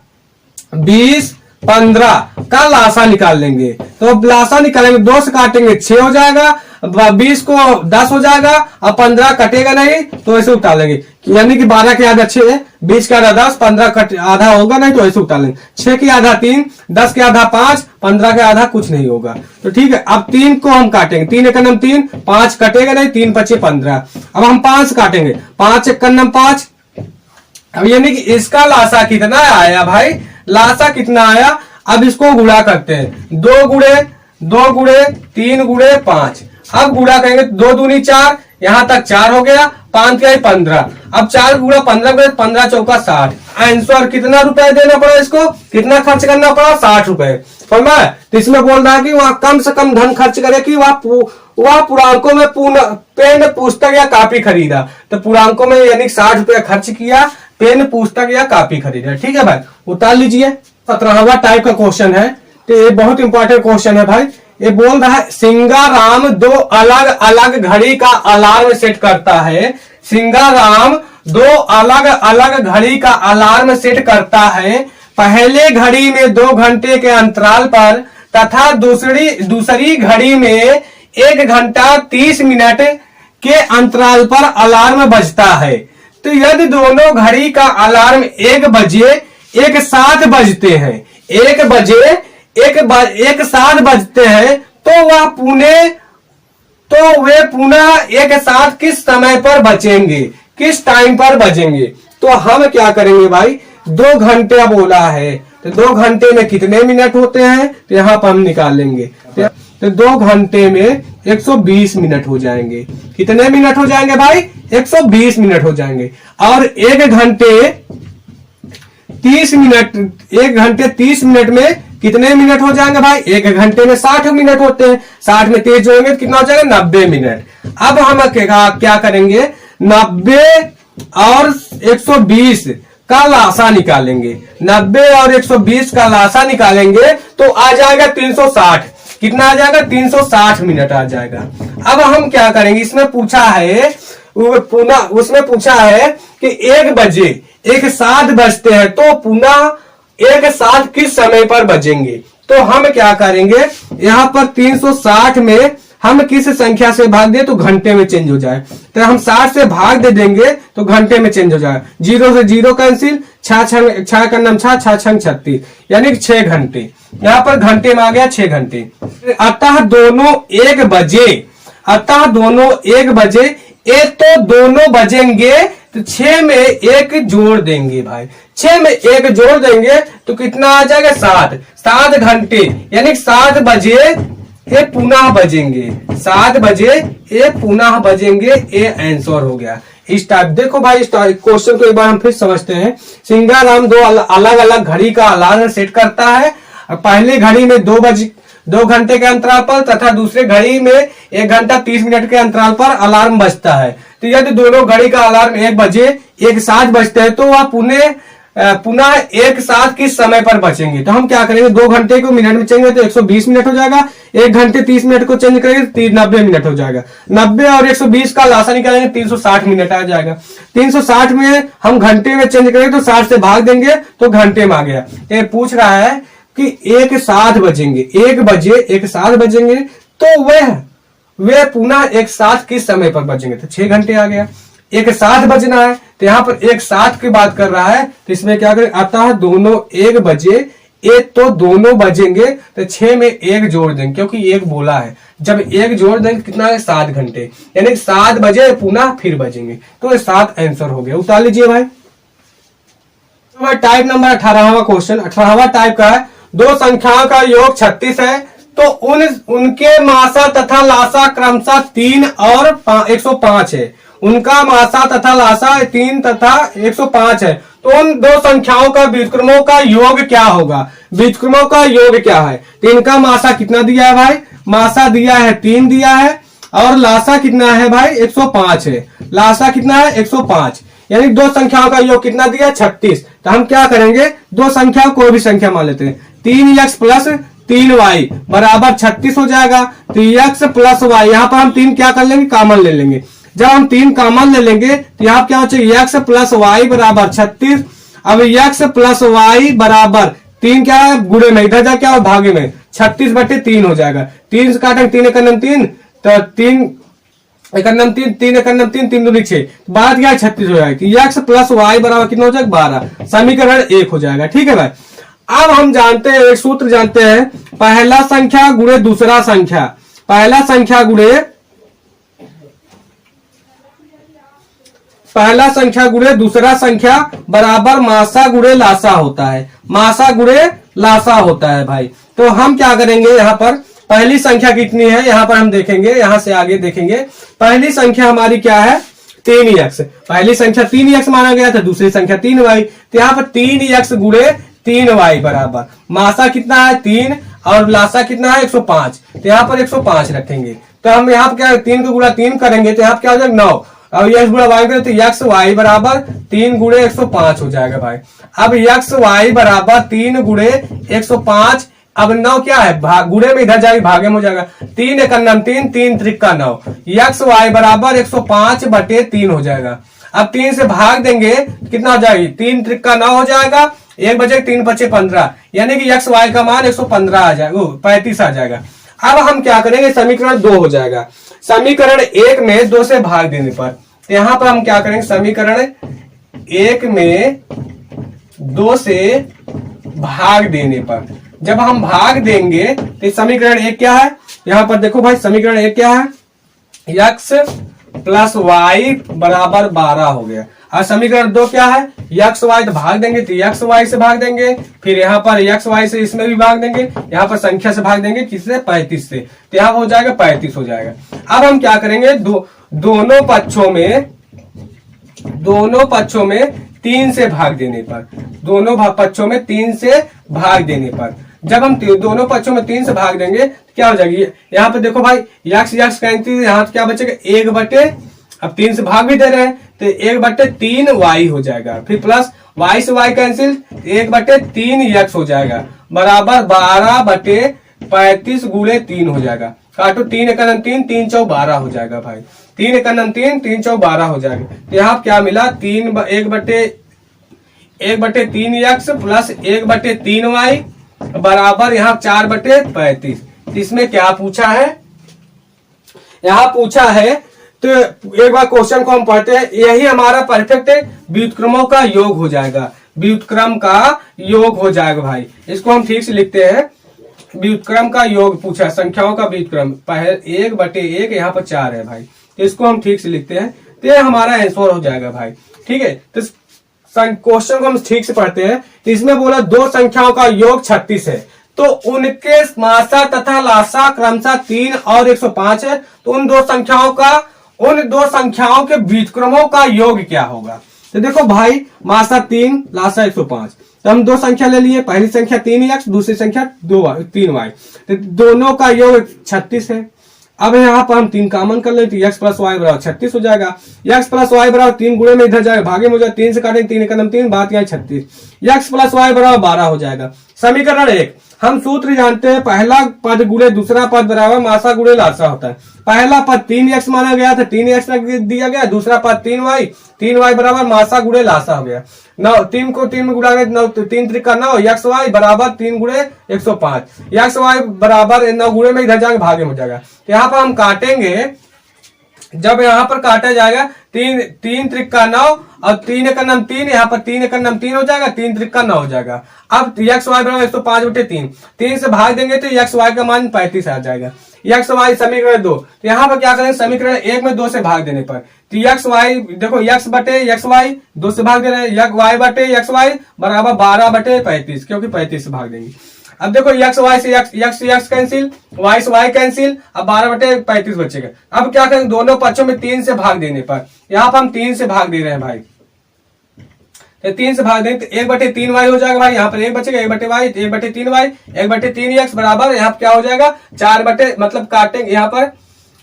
20, 15 का लासा निकाल लेंगे। तो लासा निकालेंगे, 2 से काटेंगे 6 हो जाएगा, 20 को 10 हो जाएगा, और 15 कटेगा नहीं तो ऐसे उठा लेंगे, यानी कि 12 के आधा 6, 20 के आधा 10, 15 आधा होगा नहीं तो ऐसे उठा लेंगे, 6 के आधा 3, 10 के आधा 5, 15 के आधा कुछ नहीं होगा। तो ठीक है, अब 3 को हम काटेंगे, 3 एक नम 3, 5 कटेगा नहीं, 3 पचे 15। अब हम 5 काटेंगे, 5 एक नम 5। अब यानी कि इसका लासा कितना आया भाई, लासा कितना आया। अब इसको गुणा करते हैं, 2 गुणे 3 गुणे 5। अब गुणा करेंगे, 2 दूनी 4, यहां तक 4 हो गया, 5 के 15। अब 4 गुणा 15, 15 चौका 60। आंसर कितना रुपए देना पड़ा, इसको कितना खर्च करना पड़ा, 60 रुपए। समझ। तो इसमें बोल रहा है कि वह कम से कम धन खर्च करे कि वह पूर्णांकों में पेन, पुस्तक या कापी खरीदा। तो पूर्णांकों में यानी 60 रुपया खर्च किया, पेन, पुस्तक या कापी खरीदा। ठीक है भाई, उतार लीजिए। 17वां टाइप का क्वेश्चन है, तो ये बहुत इंपॉर्टेंट क्वेश्चन है भाई। ये बोल रहा है, सिंगाराम 2 अलग अलग घड़ी का अलार्म सेट करता है। सिंगाराम 2 अलग अलग घड़ी का अलार्म सेट करता है। पहले घड़ी में 2 घंटे के अंतराल पर तथा दूसरी घड़ी में 1 घंटा 30 मिनट के अंतराल पर अलार्म बजता है। तो यदि दोनों घड़ी का अलार्म 1 बजे एक साथ बजते हैं, 1 बजे एक साथ बजते हैं, तो वे पुनः एक साथ किस समय पर बजेंगे, किस टाइम पर बजेंगे। तो हम क्या करेंगे भाई, 2 घंटे बोला है, तो 2 घंटे में कितने मिनट होते हैं, तो यहां पर हम निकाल लेंगे। तो 2 घंटे में 120 मिनट हो जाएंगे। कितने मिनट हो जाएंगे भाई, 120 मिनट हो जाएंगे। और 1 घंटे 30 मिनट, 1 घंटे 30 मिनट में कितने मिनट हो जाएंगे भाई, 1 घंटे में 60 मिनट होते हैं। 60 में 30 जोड़ेंगे तो कितना हो जाएगा, 90 मिनट। अब हम क्या करेंगे, 90 और 120 का लासा निकालेंगे। 90 और 120 का लासा निकालेंगे तो आ जाएगा 360। कितना आ जाएगा, 360 मिनट आ जाएगा। अब हम क्या करेंगे, इसमें पूछा है, उसमें पूछा है कि 1 बजे एक साथ बजते हैं, तो पुनः एक साथ किस समय पर बजेंगे। तो हम क्या करेंगे, यहां पर 360 में हम किस संख्या से भाग दे तो घंटे में चेंज हो जाए। तो हम 60 से भाग दे देंगे तो घंटे में चेंज हो जाए। 0 से 0 कैंसिल, 6 का नाम 6, 6 छंग 36, यानी कि 6 घंटे। यहां पर घंटे में आ गया 6 घंटे। अतः दोनों 1 बजे, अतः दोनों 1 बजे, एक तो दोनों बजेंगे तो 6 में 1 जोड़ देंगे भाई, 6 में 1 जोड़ देंगे तो कितना आ जाएगा, 7 घंटे, यानी 7 बजे ये पुनः बजेंगे, 7 बजे ये पुनः बजेंगे। ये आंसर हो गया। इस टाइप देखो भाई, इस क्वेश्चन को एक बार हम फिर समझते हैं। सिंगाराम 2 अलग अलग घड़ी का अलार्म सेट करता है। पहली घड़ी में 2 घंटे के अंतराल पर तथा दूसरे घड़ी में 1 घंटा 30 मिनट के अंतराल पर अलार्म बजता है। तो यदि दोनों घड़ी का अलार्म 1 बजे एक साथ बजते हैं, तो वह पुनः एक साथ किस समय पर बचेंगे। तो हम क्या करेंगे, 2 घंटे को मिनट में चेंज तो 120 मिनट हो जाएगा, 1 घंटे 30 मिनट को चेंज करेंगे तो 90 मिनट हो जाएगा। 90 और 120 का लासा निकालेंगे 360 मिनट आ जाएगा। 360 में हम घंटे में चेंज करेंगे तो 60 से भाग देंगे तो घंटे में आ गया। ये पूछ रहा है कि एक साथ बजेंगे, 1 बजे एक साथ बजेंगे, तो वे पुनः एक साथ किस समय पर बजेंगे। तो 6 घंटे आ गया। एक साथ बजना है तो यहां पर एक साथ की बात कर रहा है, तो इसमें क्या करें, अतः दोनों 1 बजे, एक तो दोनों बजेंगे तो 6 में 1 जोड़ देंगे, क्योंकि 1 बोला है। जब 1 जोड़ देंगे कितना है, 7 घंटे, यानी 7 बजे पुनः फिर बजेंगे। तो ये 7 आंसर हो गया। उतार लीजिए भाई। तो टाइप नंबर 18वां क्वेश्चन, 18वां टाइप का है। 2 संख्याओं का योग 36 है, तो उनके मासा तथा लासा क्रमशः 3 और 105 है। उनका मासा तथा लासा 3 तथा 105 है। तो उन दो संख्याओं का व्युत्क्रमों का योग क्या होगा? व्युत्क्रमों का योग क्या है? तो इनका मासा कितना दिया है भाई? मासा दिया है 3 दिया है, और लासा कितना है भाई? 105 है। लासा कितना है? 105, यानी दो संख्याओं का योग कितना दिया? 36। तो हम क्या करेंगे, दो संख्या कोई भी संख्या मान लेते हैं। 3x प्लस 3y बराबर 36 हो जाएगा। तो x प्लस वाई, यहाँ पर हम 3 क्या कर लेंगे? कॉमन ले लेंगे। जब हम 3 कॉमन ले लेंगे तो यहाँ क्या हो जाएगा? x प्लस वाई बराबर 36। अब x प्लस वाई बराबर 3 क्या है? गुणे में, इधर जा क्या हो? भागे में। 36/3 हो जाएगा। 3 से काटेंगे, 3 एकम 3, तो 3 एकम 3, 3 एकम 3, 3 दूनी 6, बात क्या है? 36 हो जाएगा। x प्लस वाई बराबर कितना हो जाएगा? 12। समीकरण 1 हो जाएगा। ठीक है भाई। अब हम जानते हैं, एक सूत्र जानते हैं, पहला संख्या गुणे दूसरा संख्या। पहला संख्या गुणे दूसरा संख्या बराबर मासा गुणे लासा होता है। मासा गुणे लासा होता है भाई। तो हम क्या करेंगे, यहाँ पर पहली संख्या कितनी है यहाँ पर हम देखेंगे, यहां से आगे देखेंगे। पहली संख्या हमारी क्या है? 3x। पहली संख्या 3x माना गया था, दूसरी संख्या 3y। तो यहाँ पर 3x गुणे 3y बराबर मासा कितना है? 3, और लासा कितना है? 105। तो यहाँ पर 105 रखेंगे। तो हम यहाँ पर क्या 3 को गुणा 3 करेंगे तो यहाँ क्या हो जाएगा? 9, और x गुणा y करें तो x y बराबर 3 गुणे 105 हो जाएगा भाई। अब x y बराबर 3 गुणे 105। अब 9 क्या है? गुणे में इधर जाएगी, भागे में हो जाएगा। 3 एकम 3, 3 त्रिका 9, x y बराबर 105/3 हो जाएगा। अब 3 से भाग देंगे कितना हो जाएगी? 3 त्रिका 9 हो जाएगा, 1 बचे 3 बचे 15, यानी कि x y का मान 115 आ जाएगा, 35 आ जाएगा। अब हम क्या करेंगे? समीकरण 2 हो जाएगा। समीकरण 1 में 2 से भाग देने पर, यहाँ पर हम क्या करेंगे? समीकरण 1 में 2 से भाग देने पर, जब हम भाग देंगे तो समीकरण 1 क्या है? यहाँ पर देखो भाई, समीकरण 1 क्या है? x प्लस वाई बराबर 12 हो गया। और समीकरण 2 क्या है? x y तो भाग देंगे तो x y से भाग देंगे, फिर यहाँ पर x y से इसमें भी भाग देंगे, यहाँ पर संख्या से भाग देंगे, किससे? 35 से। तो यहाँ हो जाएगा 35 हो जाएगा। अब हम क्या करेंगे? दोनों पक्षों में 3 से भाग देने पर, दोनों पक्षों में 3 से भाग देने पर, जब हम दोनों पक्षों में 3 से भाग देंगे तो क्या हो जाएगी? यहाँ पर देखो भाई, x कैंसिल, यहाँ क्या बचेगा? 1 बटे, अब 3 से भाग भी दे रहे हैं तो 1/3 y हो जाएगा। फिर प्लस y से y कैंसिल, 1/3 x हो जाएगा बराबर 12/35 गुणे 3 हो जाएगा। काटो, 3 एकम 3, 3 चौ 12 हो जाएगा भाई। 3 एकम 3, 3 चौ 12 हो जाएगा। तो यहाँ क्या मिला? 1/3 x प्लस 1/3 y बराबर यहाँ 4/35। इसमें क्या पूछा है? यहाँ पूछा है, तो एक बार क्वेश्चन को हम पढ़ते हैं। यही हमारा परफेक्ट व्युत्क्रमों का योग हो जाएगा। व्युत्क्रम का योग हो जाएगा भाई। इसको हम ठीक से लिखते हैं। व्युत्क्रम का योग पूछा, संख्याओं का व्युत्क्रम, पहले 1/1, यहाँ पर 4 है भाई। तो इसको हम ठीक से लिखते हैं, तो ये हमारा आंसर हो जाएगा भाई। ठीक है, तो क्वेश्चन को हम ठीक से पढ़ते हैं। तो इसमें बोला दो संख्याओं का योग 36 है, तो उनके मासा तथा लासा क्रमशः 3 और 105 है। तो उन दो संख्याओं के व्युत्क्रमों का योग क्या होगा? तो देखो भाई, मासा 3, लासा 105, तो हम दो संख्या ले लिए। पहली संख्या 3x, दूसरी संख्या 3y, तो दोनों का योग 36 है। अब यहाँ पर हम 3 कॉमन कर लेते, x प्लस वाई बराबर 36 हो जाएगा। x प्लस वाई बराबर 3 गुणे में इधर जाएगा, भागे में हो जाएगा, 3 से काटेंगे, 3 एकम 3, बात यहाँ 36। x प्लस वाई बराबर 12 हो जाएगा। समीकरण 1, हम सूत्र जानते हैं, पहला पद गुणे दूसरा पद बराबर मासा गुणे लासा होता है। पहला पद 3x माना गया था, 3x रख दिया गया, दूसरा पद 3y, 3y बराबर मासा गुणे लासा हो गया। 9, 3 को 3 में गुणा गया, 9 3 त्रिका 9, x y बराबर 3 गुणे 105, x y बराबर 9 गुणे में इधर जाएंगे, भागे में हो जाएगा। यहाँ पर हम काटेंगे, जब यहाँ पर काटा जाएगा 3 त्रिका 9 और 3 एकम 3, यहाँ पर 3 एकम 3 हो जाएगा, 3 त्रिका 9 हो जाएगा। अब x y बराबर 105/3, 3 से भाग देंगे तो x y का मान 35 आ जाएगा। x y समीकरण 2, तो यहाँ पर क्या करेंगे? समीकरण 1 में 2 से भाग देने पर, तो x y देखो, x बटे x y 2 से भाग दे रहे हैं, y बटे x y बराबर 12/35, क्योंकि 35 से भाग देंगे। अब देखो x y से x कैंसिल, y से y कैंसिल, अब 12/35 बचेगा। अब क्या करेंगे, दोनों पक्षों में 3 से भाग देने पर, यहाँ पर हम 3 से भाग दे रहे हैं भाई, तो 3 से भाग दें तो 1/3y हो जाएगा भाई, यहाँ पर 1 बचेगा, 1/y, 1/3y, 1/3x बराबर यहाँ पर क्या हो जाएगा 4 मतलब काटेंगे यहाँ पर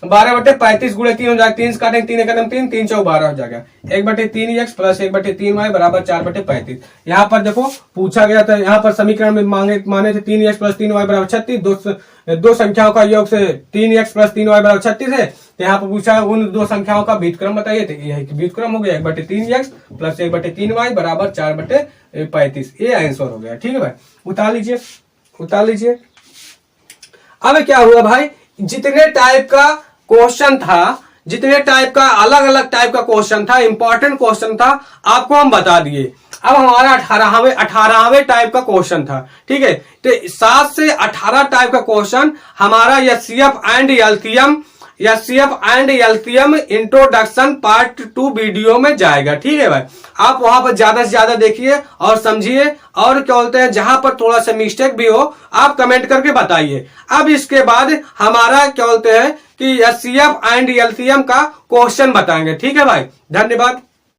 12/35 गुणे 3 हो जाएगा, 3 से काटेंगे 3 एकम 3, 3 चौक 12 हो जाएगा, 1/3x प्लस 1/3y बराबर 4/35। यहाँ पर देखो पूछा गया था, यहाँ पर समीकरण में माने थे 3x प्लस 3y बराबर 36, दो संख्याओं का योग से 3x प्लस 3y बराबर 36 है, तो यहाँ पर पूछा उन दो संख्याओं का बीजक्रम बताइए, तो यह बीजक्रम हो गया 1/3x प्लस 1/3y बराबर 4/35, ये आंसर हो गया। ठीक है भाई, उतार लीजिए। अब क्या हुआ भाई, जितने टाइप का क्वेश्चन था, जितने टाइप का अलग अलग टाइप का क्वेश्चन था, इंपॉर्टेंट क्वेश्चन था, आपको हम बता दिए। अब हमारा 18वें टाइप का क्वेश्चन था। ठीक है, तो 7 से 18 टाइप का क्वेश्चन हमारा HCF and LCM introduction part 2 video में जाएगा। ठीक है भाई, आप वहां पर ज्यादा से ज्यादा देखिए और समझिए, और क्या बोलते हैं जहां पर थोड़ा सा मिस्टेक भी हो आप कमेंट करके बताइए। अब इसके बाद हमारा क्या बोलते हैं कि एचसीएफ एंड एलसीएम का क्वेश्चन बताएंगे। ठीक है भाई, धन्यवाद।